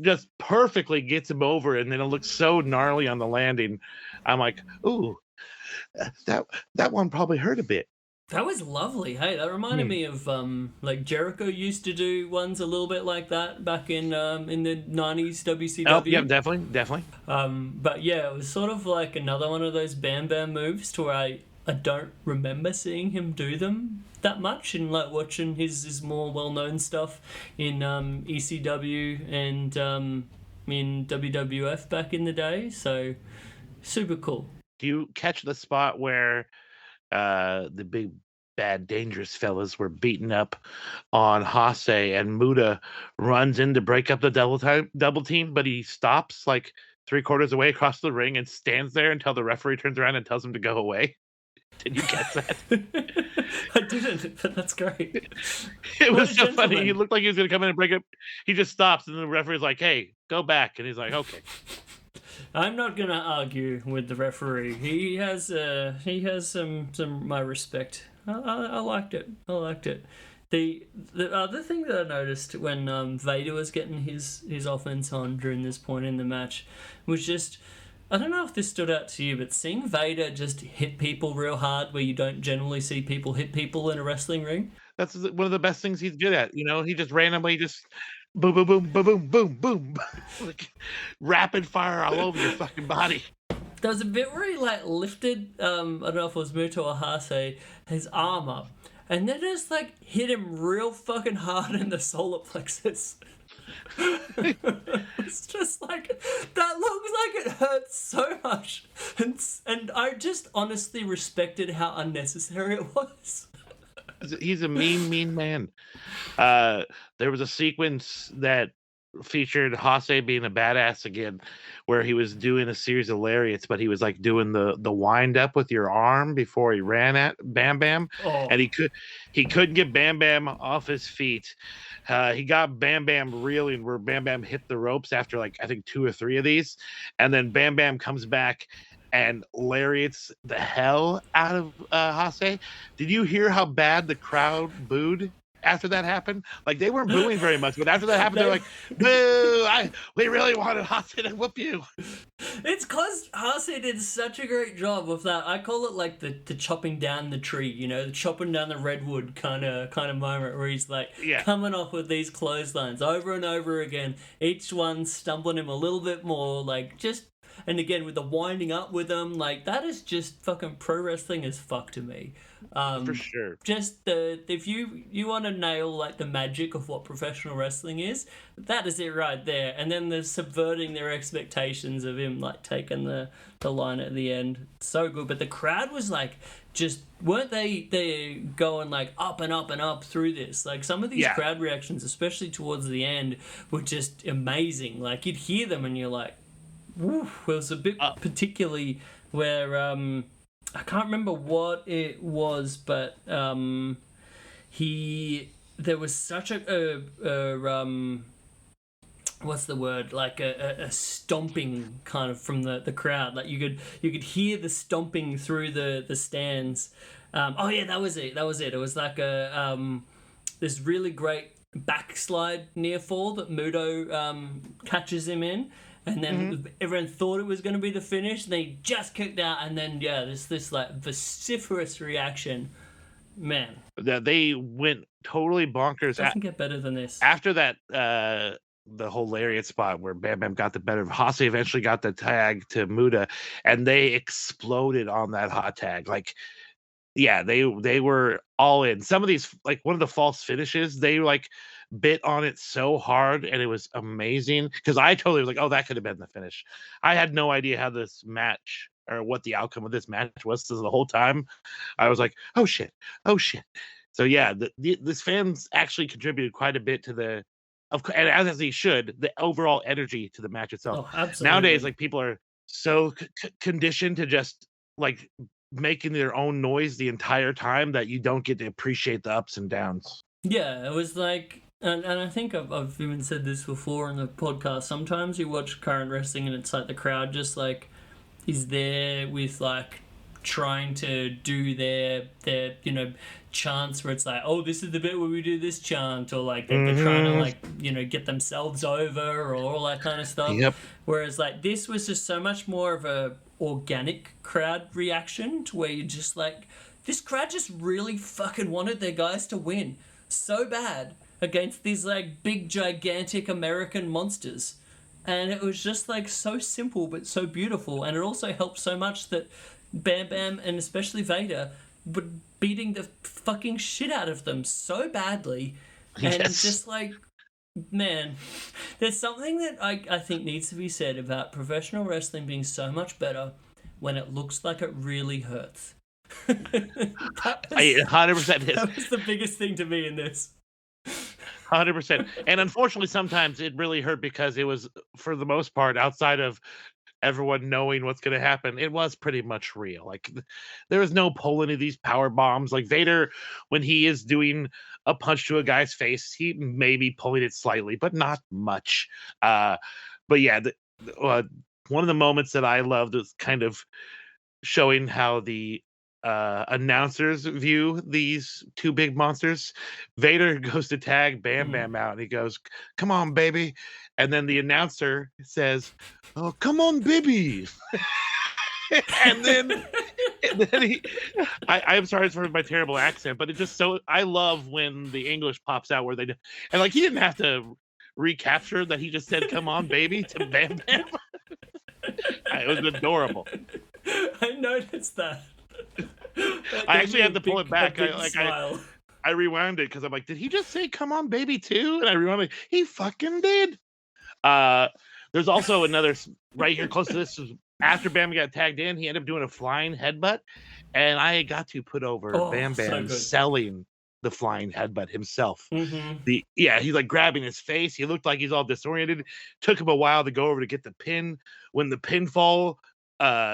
just perfectly gets him over, and then it looks so gnarly on the landing. I'm like, ooh, that one probably hurt a bit.
That was lovely. Hey, that reminded me of like Jericho used to do ones a little bit like that back in the 90s WCW.
Oh, yeah, definitely.
But yeah, it was sort of like another one of those Bam Bam moves to where I don't remember seeing him do them that much, and like watching his more well-known stuff in ECW and in WWF back in the day. So super cool.
Do you catch the spot where the big bad dangerous fellas were beating up on Hase, and Muta runs in to break up the double team, but he stops like 3/4 away across the ring and stands there until the referee turns around and tells him to go away? Did you catch that?
I didn't, but that's great.
It was so funny. He looked like he was going to come in and break up. He just stops, and the referee's like, hey, go back. And he's like, okay.
I'm not gonna argue with the referee. He has some my respect. I liked it. The other thing that I noticed when Vader was getting his offense on during this point in the match was just, I don't know if this stood out to you, but seeing Vader just hit people real hard where you don't generally see people hit people in a wrestling ring.
That's one of the best things he's good at. You know, he just randomly just boom, boom, boom, boom, boom, boom, boom. Like rapid fire all over your fucking body.
There was a bit where he like lifted, I don't know if it was Muto or Hase, his arm up, and then just like hit him real fucking hard in the solar plexus. It's just like, that looks like it hurts so much, and I just honestly respected how unnecessary it was.
He's a mean man. There was a sequence that featured Hase being a badass again, where he was doing a series of lariats, but he was like doing the wind up with your arm before he ran at Bam Bam, and
Oh,
he couldn't get Bam Bam off his feet. He got Bam Bam reeling, where Bam Bam hit the ropes after like I think 2 or 3 of these, and then Bam Bam comes back and lariats the hell out of Hase. Did you hear how bad the crowd booed after that happened? Like they weren't booing very much, but after that happened, they're like, "Boo! We really wanted Hase to whoop you."
it's cause Hase did such a great job of that. I call it like the chopping down the tree, you know, the chopping down the redwood kind of moment where he's like coming off with these clotheslines over and over again, each one stumbling him a little bit more, like just. And again, with the winding up with them, like that is just fucking pro wrestling as fuck to me.
For sure.
Just if you want to nail like the magic of what professional wrestling is, that is it right there. And then the subverting their expectations of him like taking the line at the end, so good. But the crowd was like, just weren't they going like up and up and up through this? Like some of these crowd reactions, especially towards the end, were just amazing. Like you'd hear them and you're like. Oof, it was a bit particularly where I can't remember what it was, but there was such a what's the word, like a stomping kind of from the crowd, like you could hear the stomping through the stands. That was it it was like a this really great backslide near fall that Muto catches him in. And then everyone thought it was going to be the finish. And they just kicked out, and then this like vociferous reaction. Man,
they went totally bonkers.
Doesn't get better than this.
After that, the whole lariat spot where Bam Bam got the better of Hase, eventually got the tag to Muta, and they exploded on that hot tag. Like, yeah, they were all in. Some of these, like one of the false finishes, they like bit on it so hard, and it was amazing because I totally was like, oh, that could have been the finish. I had no idea how this match or what the outcome of this match was. So the whole time I was like, oh shit. So yeah, this fans actually contributed quite a bit to the and as he should, the overall energy to the match itself.
Oh, absolutely.
Nowadays, like people are so conditioned to just like making their own noise the entire time that you don't get to appreciate the ups and downs.
Yeah, it was like, and I think I've even said this before in the podcast, sometimes you watch current wrestling and it's like the crowd just like is there with like trying to do their chants where it's like, oh, this is the bit where we do this chant, or like they're trying to like get themselves over or all that kind of stuff.
Yep.
Whereas like this was just so much more of a organic crowd reaction to where you're just like, this crowd just really fucking wanted their guys to win so bad against these like big gigantic American monsters. And it was just like so simple but so beautiful, and it also helped so much that Bam Bam and especially Vader were beating the fucking shit out of them so badly. And just like, man, there's something that I think needs to be said about professional wrestling being so much better when it looks like it really hurts.
100% is.
That was the biggest thing to me in this.
100%. And unfortunately, sometimes it really hurt because it was, for the most part, outside of everyone knowing what's going to happen, it was pretty much real. Like there was no pulling of these power bombs. Like Vader, when he is doing a punch to a guy's face, he may be pulling it slightly, but not much. But yeah, one of the moments that I loved was kind of showing how the announcers view these two big monsters. Vader goes to tag Bam Bam out, and he goes, "Come on, baby," and then the announcer says, "Oh, come on, baby." and then I'm sorry for my terrible accent, but it just I love when the English pops out where they do, and like he didn't have to recapture that, he just said, "Come on, baby," to Bam Bam. It was adorable.
I noticed that.
I actually had to pull it back. I rewound it because I'm like, did he just say "come on, baby" too? And I rewound it. He fucking did. There's also another right here close to this. After Bam got tagged in, he ended up doing a flying headbutt, and I got to put over Bam Bam selling the flying headbutt himself.
Mm-hmm.
He's like grabbing his face. He looked like he's all disoriented. Took him a while to go over to get the pin. When the pinfall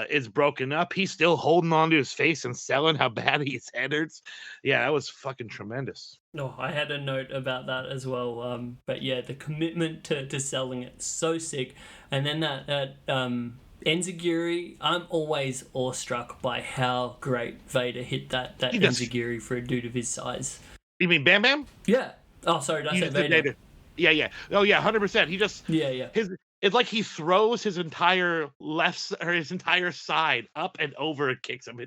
is broken up, he's still holding on to his face and selling how bad his head hurts. Yeah, that was fucking tremendous.
Oh, I had a note about that as well. But yeah, the commitment to selling it, so sick. And then that Enziguri, I'm always awestruck by how great Vader hit that Enziguri for a dude of his size.
You mean Bam Bam?
Yeah. Oh, sorry, did I say Vader?
Yeah. Oh yeah, 100%. He just It's like he throws his entire his entire side up and over and kicks him.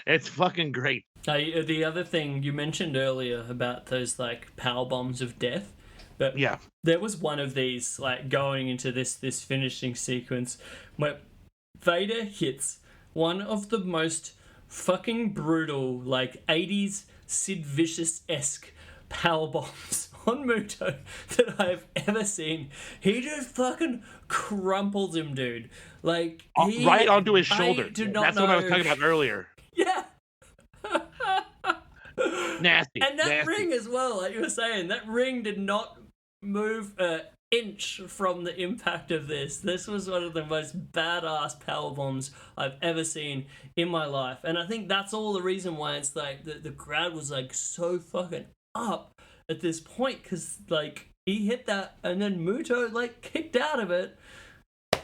It's fucking great.
The other thing you mentioned earlier about those like power bombs of death, but
yeah,
there was one of these like going into this finishing sequence where Vader hits one of the most fucking brutal like 80s Sid Vicious-esque power bombs on Muto that I've ever seen. He just fucking crumples him, dude. Like
right onto his shoulder.
That's
what I was talking about earlier.
Yeah.
Nasty.
And that ring as well, like you were saying, that ring did not move an inch from the impact of this. This was one of the most badass power bombs I've ever seen in my life. And I think that's all the reason why it's like the crowd was like so fucking up at this point, because like he hit that and then Muto like kicked out of it.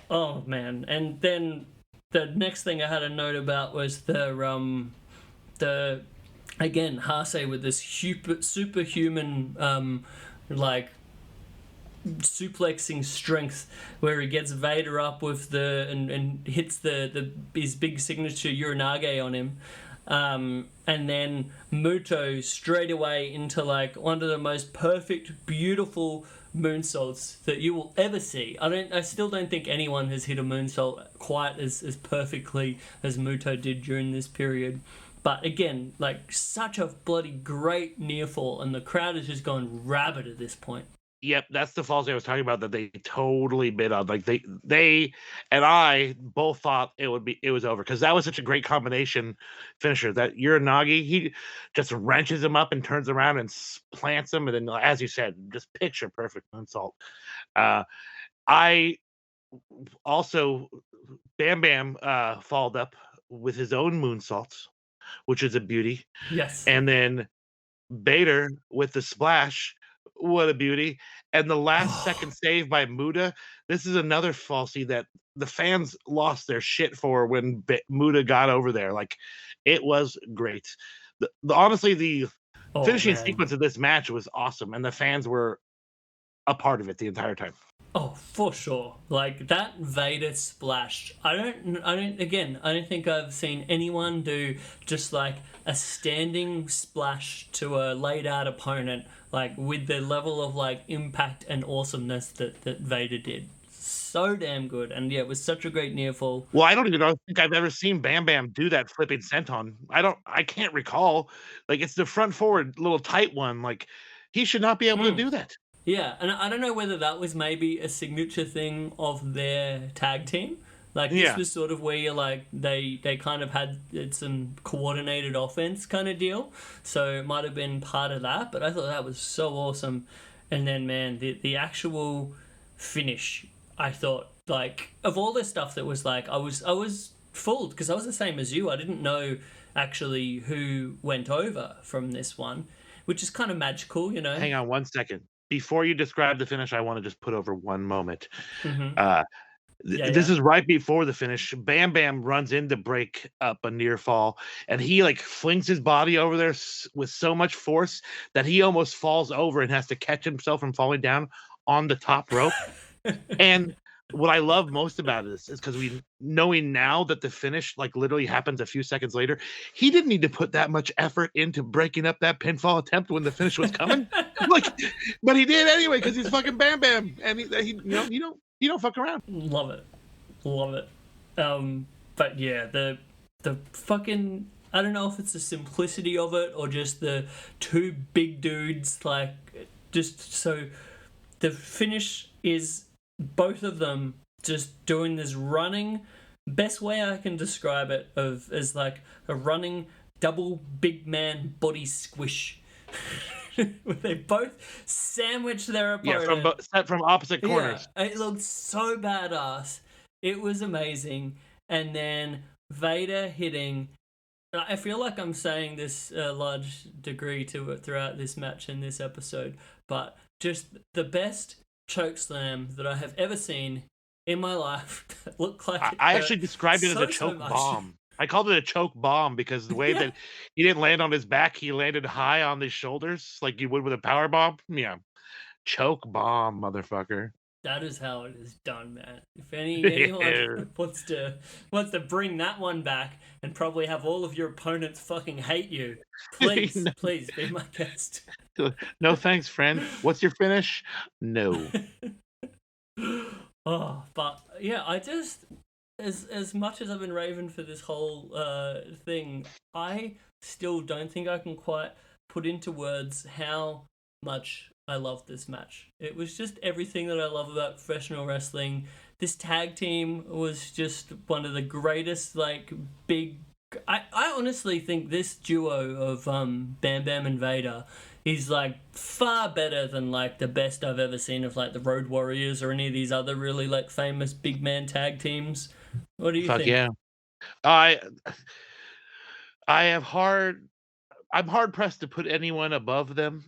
Oh man. And then the next thing I had a note about was the again Hase with this superhuman like suplexing strength, where he gets Vader up with and hits his big signature Uranage on him. And then Muto straight away into like one of the most perfect, beautiful moonsaults that you will ever see. I still don't think anyone has hit a moonsault quite as perfectly as Muto did during this period. But again, like such a bloody great near fall, and the crowd has just gone rabid at this point.
Yep, that's the falls I was talking about that they totally bid on. Like they and I both thought it was over, because that was such a great combination finisher. That Uranage, he just wrenches him up and turns around and plants him, and then, as you said, just picture perfect moonsault. I also Bam Bam followed up with his own moonsaults, which is a beauty.
Yes.
And then Vader with the splash. What a beauty. And the last second save by Muta. This is another falsie that the fans lost their shit for when Muta got over there. Like, it was great. Honestly, the finishing sequence of this match was awesome, and the fans were a part of it the entire time.
Oh, for sure. Like that Vader splash. I don't think I've seen anyone do just like a standing splash to a laid out opponent like with the level of like impact and awesomeness that Vader did. So damn good. And yeah, it was such a great near fall.
Well, I don't think I've ever seen Bam Bam do that flipping senton. I can't recall. Like, it's the front forward little tight one. Like, he should not be able to do that.
Yeah, and I don't know whether that was maybe a signature thing of their tag team. Like, this was sort of where you're like, they kind of had some coordinated offense kind of deal. So it might have been part of that, but I thought that was so awesome. And then, man, the actual finish, I thought, like, of all the stuff that was like, I was fooled, because I was the same as you. I didn't know actually who went over from this one, which is kind of magical, you know?
Hang on 1 second. Before you describe the finish, I want to just put over one moment.
Mm-hmm.
This is right before the finish. Bam Bam runs in to break up a near fall, and he like flings his body over there with so much force that he almost falls over and has to catch himself from falling down on the top rope. And what I love most about this is because knowing now that the finish like literally happens a few seconds later, he didn't need to put that much effort into breaking up that pinfall attempt when the finish was coming. But he did anyway, because he's fucking Bam Bam, and you don't fuck around.
Love it. But yeah, the fucking, I don't know if it's the simplicity of it or just the two big dudes, like, just so the finish is both of them just doing this running, best way I can describe it as like a running double big man body squish. They both sandwiched their opponent.
Yeah, set from opposite corners.
Yeah, it looked so badass. It was amazing. And then Vader hitting. I feel like I'm saying this a large degree to it throughout this match and this episode, but just the best choke slam that I have ever seen in my life. Looked like
I actually described it as a choke bomb. I called it a choke bomb because the way that he didn't land on his back, he landed high on his shoulders like you would with a power bomb. Yeah, choke bomb, motherfucker.
That is how it is done, man. If anyone wants to bring that one back and probably have all of your opponents fucking hate you, please, please be my guest.
No thanks, friend. What's your finish? No.
Oh, but yeah, I just as much as I've been raving for this whole thing, I still don't think I can quite put into words how much I love this match. It was just everything that I love about professional wrestling. This tag team was just one of the greatest, like, big... I honestly think this duo of Bam Bam and Vader is, like, far better than, like, the best I've ever seen of, like, the Road Warriors or any of these other really, like, famous big man tag teams. What do you think?
Yeah. I'm hard pressed to put anyone above them.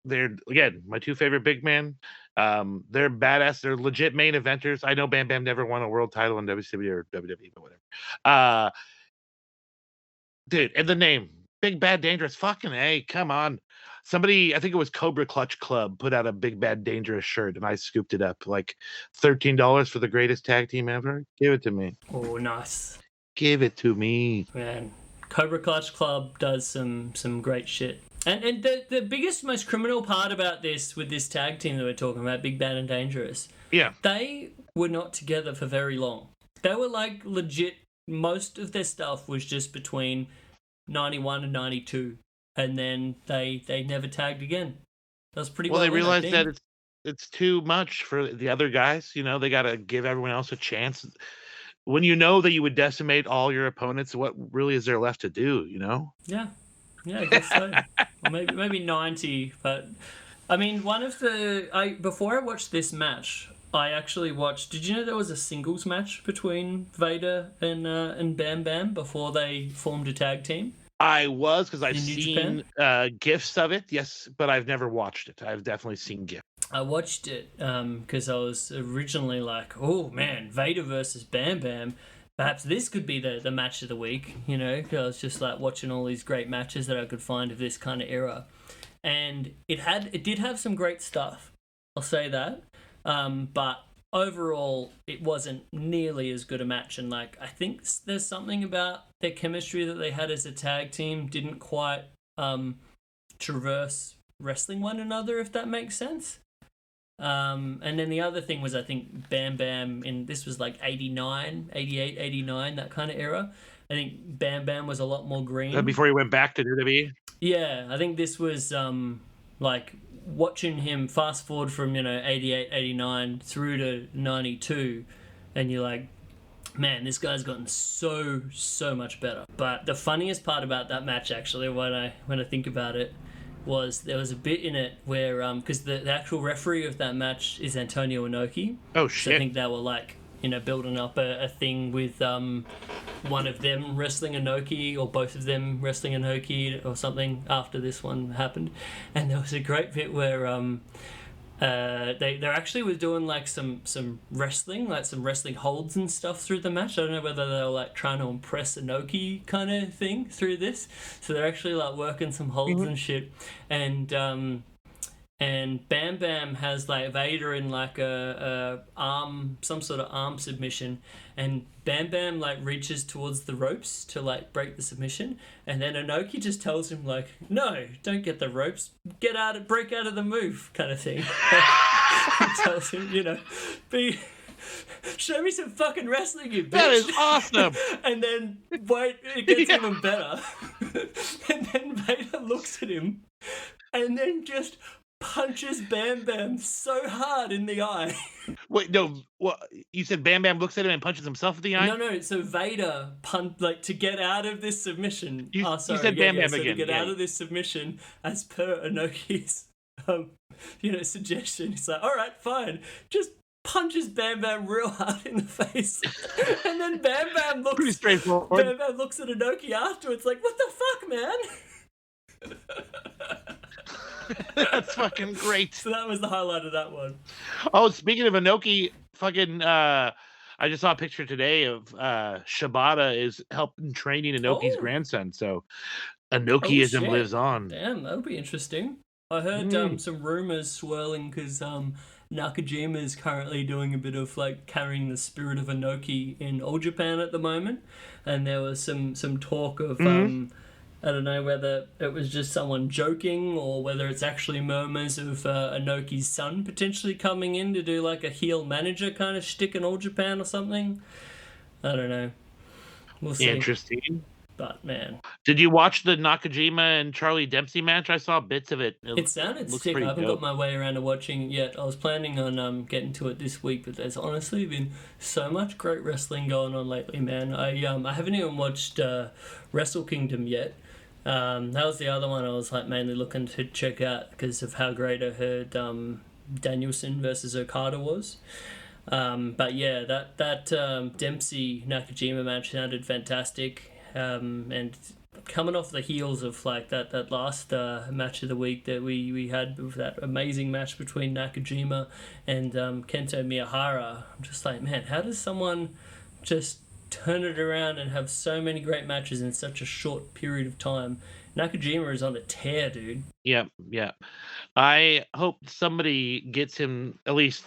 They're, again, my two favorite big men. They're badass. They're legit main eventers. I know Bam Bam never won a world title in WCW or WWE, but whatever. Dude, and the name Big Bad Dangerous. Fucking A, come on. Somebody, I think it was Cobra Clutch Club, put out a Big Bad Dangerous shirt, and I scooped it up. Like $13 for the greatest tag team ever. Give it to me.
Oh, nice.
Give it to me.
Man, Cobra Clutch Club does some great shit. And the biggest, most criminal part about this, with this tag team that we're talking about, Big Bad and Dangerous, they were not together for very long. They were like legit, most of their stuff was just between 91 and 92. And then they never tagged again. That was pretty well.
Well, they realized that it's too much for the other guys. You know, they got to give everyone else a chance. When you know that you would decimate all your opponents, what really is there left to do? You know?
Yeah, I guess so. Or maybe 90. But I mean, before I watched this match, I actually watched. Did you know there was a singles match between Vader and Bam Bam before they formed a tag team?
I was, because I've seen GIFs of it, yes, but I've never watched it. I've definitely seen GIFs.
I watched it because I was originally like, oh man, Vader versus Bam Bam. Perhaps this could be the match of the week, you know? Cause I was just like watching all these great matches that I could find of this kind of era. And it did have some great stuff, I'll say that. But overall, it wasn't nearly as good a match. And like, I think there's something about their chemistry that they had as a tag team didn't quite traverse wrestling one another, if that makes sense. And then the other thing was, I think Bam Bam, this was like 89, 88, 89, that kind of era. I think Bam Bam was a lot more green.
Before he went back to WWE?
Yeah, I think this was like watching him fast forward from 88, 89 through to 92, and you're like, man, this guy's gotten so much better. But the funniest part about that match, actually, when I think about it, was there was a bit in it where because the actual referee of that match is Antonio Inoki.
Oh shit!
So I think they were like building up a thing with one of them wrestling Inoki, or both of them wrestling Inoki or something after this one happened. And there was a great bit where they actually were doing like some wrestling, like some wrestling holds and stuff through the match. I don't know whether they were like trying to impress Inoki kind of thing through this. So they're actually like working some holds and shit. And Bam Bam has like Vader in like some sort of arm submission, and Bam Bam like reaches towards the ropes to like break the submission, and then Inoki just tells him like, no, don't get the ropes, break out of the move kind of thing. He tells him, show me some fucking wrestling, you bitch.
That is awesome.
And then wait, it gets even better. And then Vader looks at him and then just punches Bam Bam so hard in the eye.
Wait, no. What you said? Bam Bam looks at him and punches himself in the eye.
No. So Vader to get out of this submission.
You
Sorry,
said Bam Bam
so
again.
to get out of this submission, as per Inoki's, suggestion, he's like, all right, fine, just punches Bam Bam real hard in the face, and then Bam Bam looks
Pretty straightforward.
Bam Bam looks at Inoki afterwards, like, what the fuck, man?
That's fucking great.
So that was the highlight of that one.
Oh, speaking of Inoki, fucking I just saw a picture today of Shibata is helping training Inoki's grandson. So Inokiism lives on.
Damn, that'll be interesting. I heard some rumors swirling because Nakajima is currently doing a bit of like carrying the spirit of Inoki in All Japan at the moment, and there was some talk of I don't know whether it was just someone joking or whether it's actually murmurs of Inoki's son potentially coming in to do like a heel manager kind of shtick in All Japan or something. I don't know. We'll see.
Interesting.
But man,
did you watch the Nakajima and Charlie Dempsey match? I saw bits of it.
It sounded sick. I haven't got my way around to watching it yet. I was planning on getting to it this week, but there's honestly been so much great wrestling going on lately, man. I haven't even watched Wrestle Kingdom yet. That was the other one I was like mainly looking to check out because of how great I heard Danielson versus Okada was. But yeah, that Dempsey Nakajima match sounded fantastic. And coming off the heels of like that last match of the week that we had with that amazing match between Nakajima and Kento Miyahara, I'm just like, man, how does someone just turn it around and have so many great matches in such a short period of time? Nakajima is on a tear, dude.
Yeah. I hope somebody gets him at least.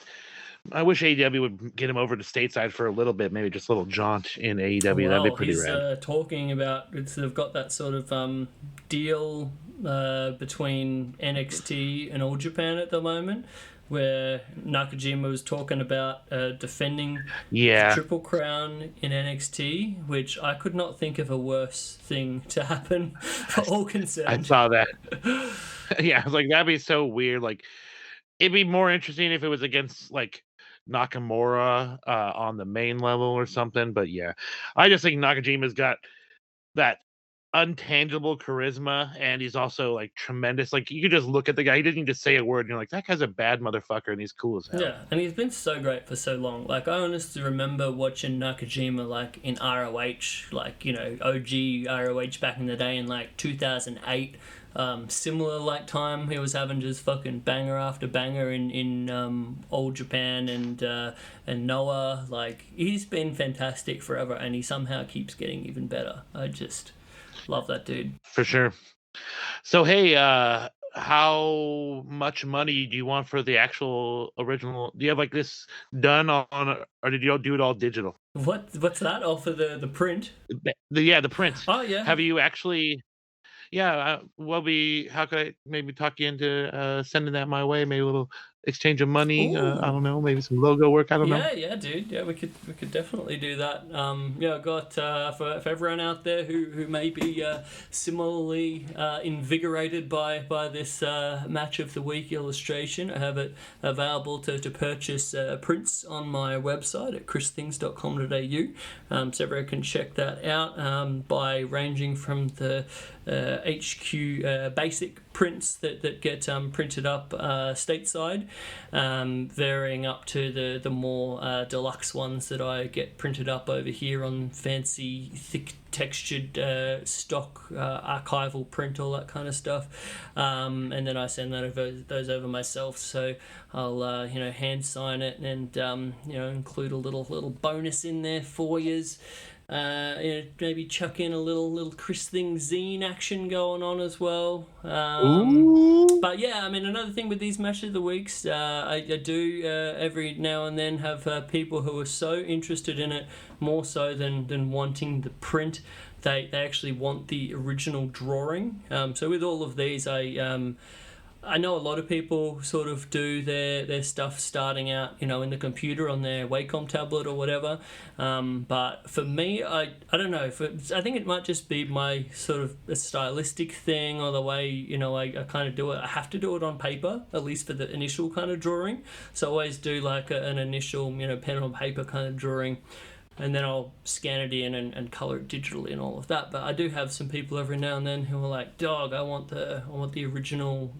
I wish AEW would get him over to stateside for a little bit, maybe just a little jaunt in AEW. That'd be pretty rad.
He's talking about they've got that sort of deal between NXT and All Japan at the moment, where Nakajima was talking about defending the Triple Crown in NXT, which I could not think of a worse thing to happen for all concerned.
I saw that. Yeah, I was like, that'd be so weird. Like, it'd be more interesting if it was against like Nakamura on the main level or something. But yeah, I just think Nakajima's got that untangible charisma, and he's also like tremendous. Like, you could just look at the guy, he didn't even just say a word, and you're like, that guy's a bad motherfucker, and he's cool as hell.
Yeah, and he's been so great for so long. Like, I honestly remember watching Nakajima like in ROH, like, OG ROH back in the day in like 2008. Similar like time he was having just fucking banger after banger in Old Japan and Noah. Like, he's been fantastic forever, and he somehow keeps getting even better. I just love that dude.
For sure. So hey, how much money do you want for the actual original? Do you have like this done on, or did you do it all digital?
What's that? Oh, for the print?
The print.
Oh yeah.
Have you actually? Yeah, how could I maybe talk you into sending that my way? Maybe a little exchange of money. I don't know, maybe some logo work. I don't know.
Yeah, dude. Yeah, we could definitely do that. I got for everyone out there who may be similarly invigorated by this match of the week illustration. I have it available to purchase prints on my website at christhings.com.au. So everyone can check that out by ranging from the HQ basic prints that get printed up stateside, varying up to the more deluxe ones that I get printed up over here on fancy thick textured stock archival print, all that kind of stuff, and then I send those over myself. So I'll hand sign it and include a little bonus in there for yous. Maybe chuck in a little Chris Thing zine action going on as well. But yeah, I mean, another thing with these matches of the weeks, I do every now and then have people who are so interested in it, more so than wanting the print. They actually want the original drawing. So with all of these, I know a lot of people sort of do their stuff starting out, in the computer on their Wacom tablet or whatever. But for me, I don't know. I think it might just be my sort of a stylistic thing, or the way, I kind of do it. I have to do it on paper, at least for the initial kind of drawing. So I always do like an initial, pen on paper kind of drawing. And then I'll scan it in and color it digitally and all of that. But I do have some people every now and then who are like, "Dog, I want the original,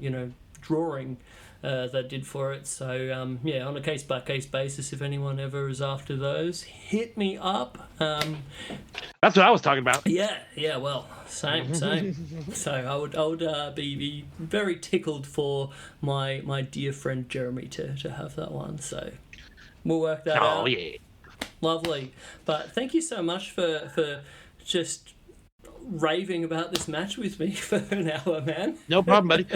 drawing that I did for it." So on a case by case basis, if anyone ever is after those, hit me up.
That's what I was talking about.
Yeah. Well, same. So I would be very tickled for my dear friend Jeremy to have that one. So we'll work that out.
Oh yeah.
Lovely. But thank you so much for just raving about this match with me for an hour, man.
No problem, buddy.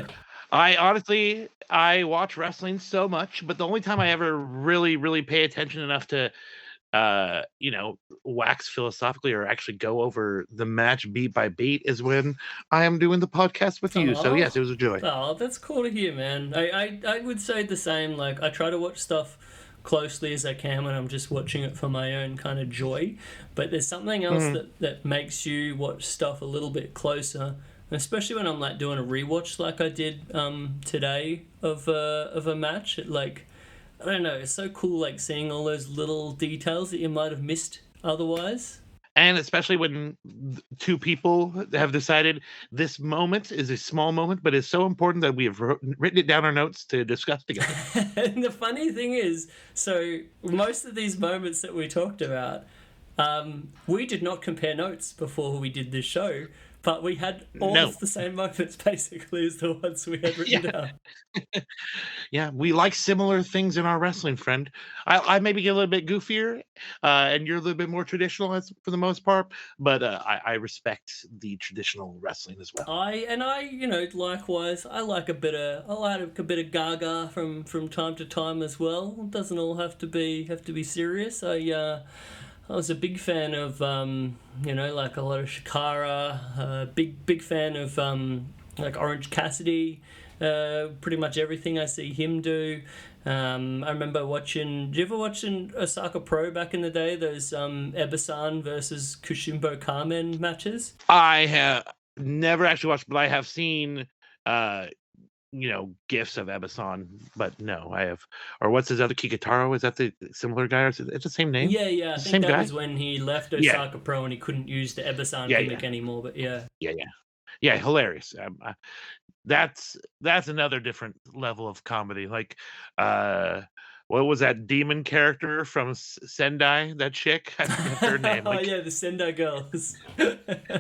I watch wrestling so much, but the only time I ever really, really pay attention enough to, wax philosophically or actually go over the match beat by beat is when I am doing the podcast with you. So yes, it was a joy.
Oh, that's cool to hear, man. I would say the same. Like, I try to watch stuff closely as I can when I'm just watching it for my own kind of joy, but there's something else that makes you watch stuff a little bit closer, especially when I'm like doing a rewatch like I did today of a match. Like, I don't know, it's so cool, like seeing all those little details that you might have missed otherwise.
And especially when two people have decided this moment is a small moment, but it's so important that we have written it down our notes to discuss together.
And the funny thing is, so most of these moments that we talked about, we did not compare notes before we did this show, but we had all of the same moments basically as the ones we had written down.
Yeah, we like similar things in our wrestling, friend. I maybe get a little bit goofier, and you're a little bit more traditional for the most part, but I respect the traditional wrestling as well.
I likewise, I like a bit of gaga from time to time as well. It doesn't all have to be serious. I was a big fan of, like a lot of Shakara, big fan of, like Orange Cassidy, pretty much everything I see him do. I remember watching, did you ever watch in Osaka Pro back in the day, those Ebasan versus Kushimbo Kamen matches?
I have never actually watched, but I have seen, gifs of Ebasan, but no, I have. Or what's his other Kikutaro? Is that the similar guy? Or is it the same name?
Yeah. I think that was when he left Osaka Pro and he couldn't use the Ebasan gimmick anymore. But
yeah, hilarious. That's another different level of comedy. Like, what was that demon character from Sendai? That chick, I forget her name.
Like, oh yeah, the Sendai girls.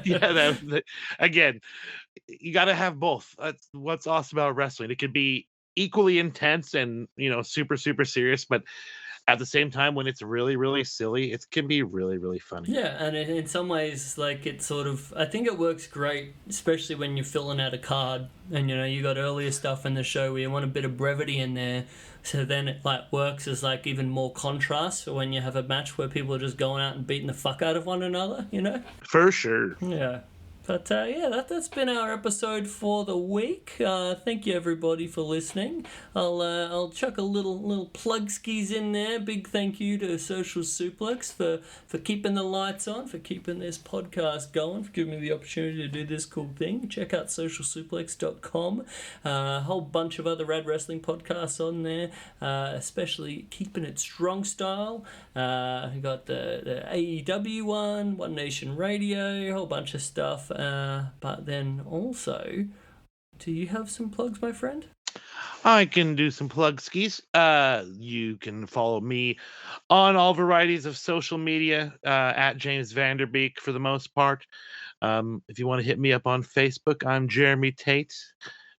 Yeah, again, you got to have both. That's what's awesome about wrestling. It could be equally intense and super super serious, but at the same time, when it's really really silly, it can be really really funny.
Yeah, and in some ways, like, it sort of, I think it works great, especially when you're filling out a card and you got earlier stuff in the show where you want a bit of brevity in there. So then it like works as like even more contrast for when you have a match where people are just going out and beating the fuck out of one another,
For sure.
Yeah. But that's been our episode for the week. Thank you everybody for listening. I'll chuck a little plug skis in there. Big thank you to Social Suplex for keeping the lights on, for keeping this podcast going, for giving me the opportunity to do this cool thing. Check out socialsuplex.com. A whole bunch of other rad wrestling podcasts on there, especially Keeping It Strong Style. We got the AEW One Nation Radio, a whole bunch of stuff. But then also, do you have some plugs, my friend?
I can do some plug skis. You can follow me on all varieties of social media at Jaims Vanderbeek for the most part. If you want to hit me up on Facebook, I'm Jeremy Tate.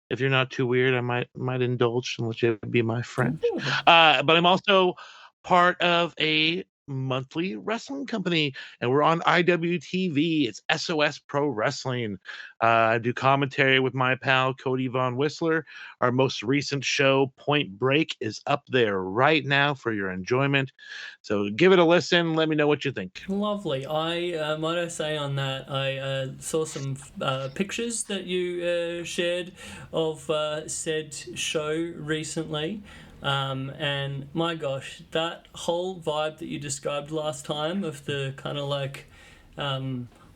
If you're not too weird, I might indulge and let you be my friend. But I'm also part of a monthly wrestling company, and we're on IWTV. It's SOS Pro Wrestling. I do commentary with my pal Cody Von Whistler. Our most recent show, Point Break, is up there right now for your enjoyment. So give it a listen. Let me know what you think.
Lovely. Might I say on that, I saw some pictures that you shared of said show recently. And my gosh, that whole vibe that you described last time of the kind of like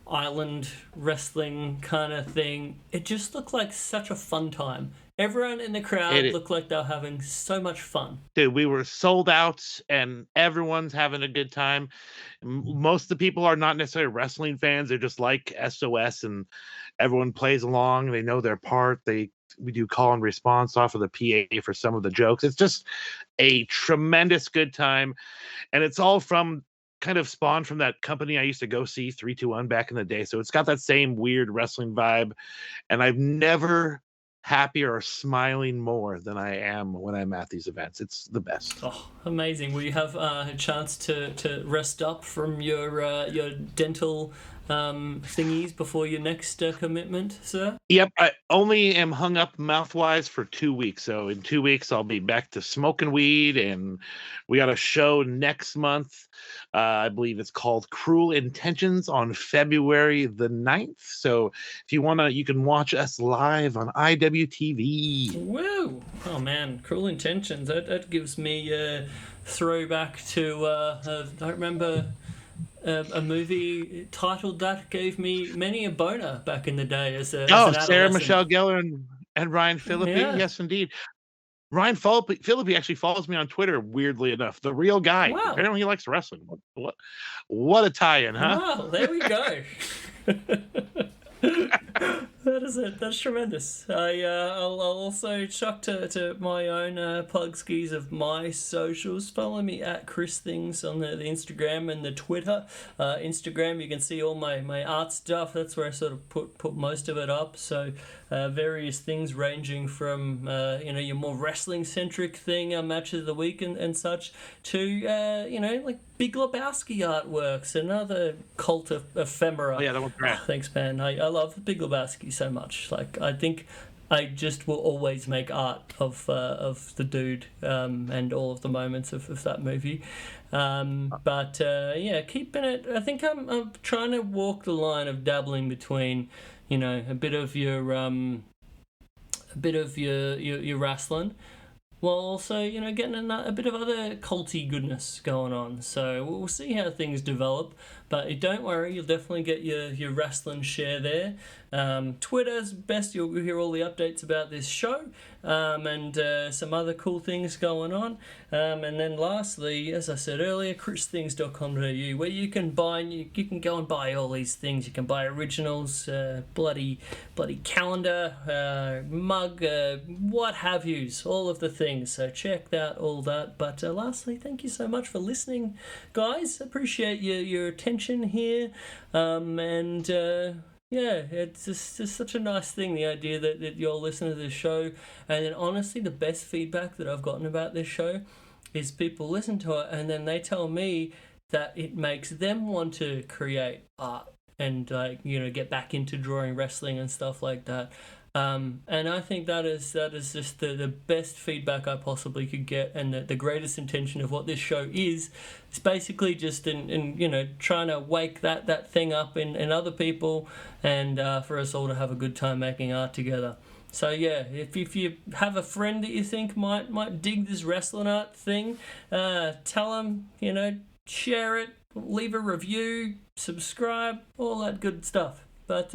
island wrestling kind of thing, it just looked like such a fun time. Everyone in the crowd looked like they were having so much fun.
Dude, we were sold out and everyone's having a good time. Most of the people are not necessarily wrestling fans. They're just like SOS, and everyone plays along. They know their part. We do call and response off of the PA for some of the jokes. It's just a tremendous good time. And it's all from kind of spawned from that company I used to go see, 321, back in the day. So it's got that same weird wrestling vibe. And I've never happier or smiling more than I am when I'm at these events. It's the best.
Oh, amazing. Will you have a chance to rest up from your dental thingies before your next commitment, sir?
Yep, I only am hung up mouth-wise for 2 weeks. So in 2 weeks, I'll be back to smoking weed, and we got a show next month. I believe it's called Cruel Intentions on February the 9th. So if you want to, you can watch us live on IWTV.
Woo! Oh, man, Cruel Intentions. That gives me a throwback to, I remember a movie titled that gave me many a boner back in the day as an
Sarah
adolescent.
Michelle Gellar and Ryan Phillippe.
Yeah.
Yes, indeed. Ryan Phillippe actually follows me on Twitter, weirdly enough. The real guy.
Wow.
Apparently he likes wrestling. What a tie-in, huh?
Wow, there we go. That is it. That's tremendous. I'll also chuck to my own plug skis of my socials. Follow me at Chris Things on the Instagram and the Twitter. Instagram, you can see all my art stuff. That's where I sort of put most of it up. So various things ranging from your more wrestling centric thing, matches of the week and such, to like Big Lebowski artworks, another cult of ephemera.
Oh yeah, that one's great.
Oh, thanks, man. I love Big Lebowski so much. Like, I think I just will always make art of the dude and all of the moments of that movie. But keeping it. I think I'm trying to walk the line of dabbling between, a bit of your wrestling, while also, getting a bit of other culty goodness going on. So we'll see how things develop. But don't worry, you'll definitely get your wrestling share there. Twitter's best. You'll hear all the updates about this show and some other cool things going on. And then lastly, as I said earlier, christhings.com.au, where you can go and buy all these things. You can buy originals, bloody calendar, mug, what have yous, all of the things. So check out all that. But lastly, thank you so much for listening, guys. Appreciate your attention here. It's just such a nice thing, the idea that you're listening to this show. And then honestly, the best feedback that I've gotten about this show is people listen to it and then they tell me that it makes them want to create art and get back into drawing wrestling and stuff like that. And I think that is just the best feedback I possibly could get, and the greatest intention of what this show is. It's basically just in trying to wake that thing up in other people, and for us all to have a good time making art together. So yeah, if you have a friend that you think might dig this wrestling art thing, tell them, share it, leave a review, subscribe, all that good stuff. But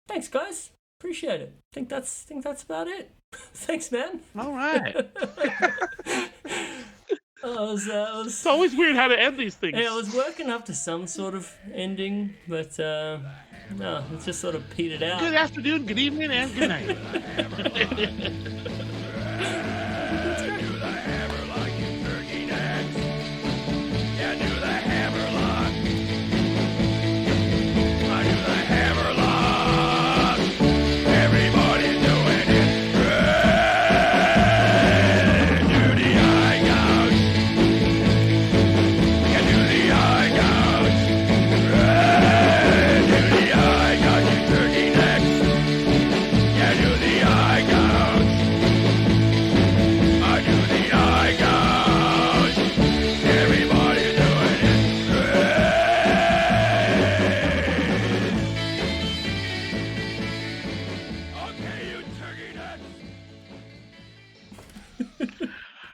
thanks guys. Appreciate it. Think that's about it. Thanks, man.
All right.
It's
always weird how to end these things.
Yeah, I was working up to some sort of ending, but no, it just sort of petered out.
Good afternoon, good evening, and good night.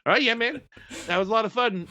All right, yeah, man. That was a lot of fun.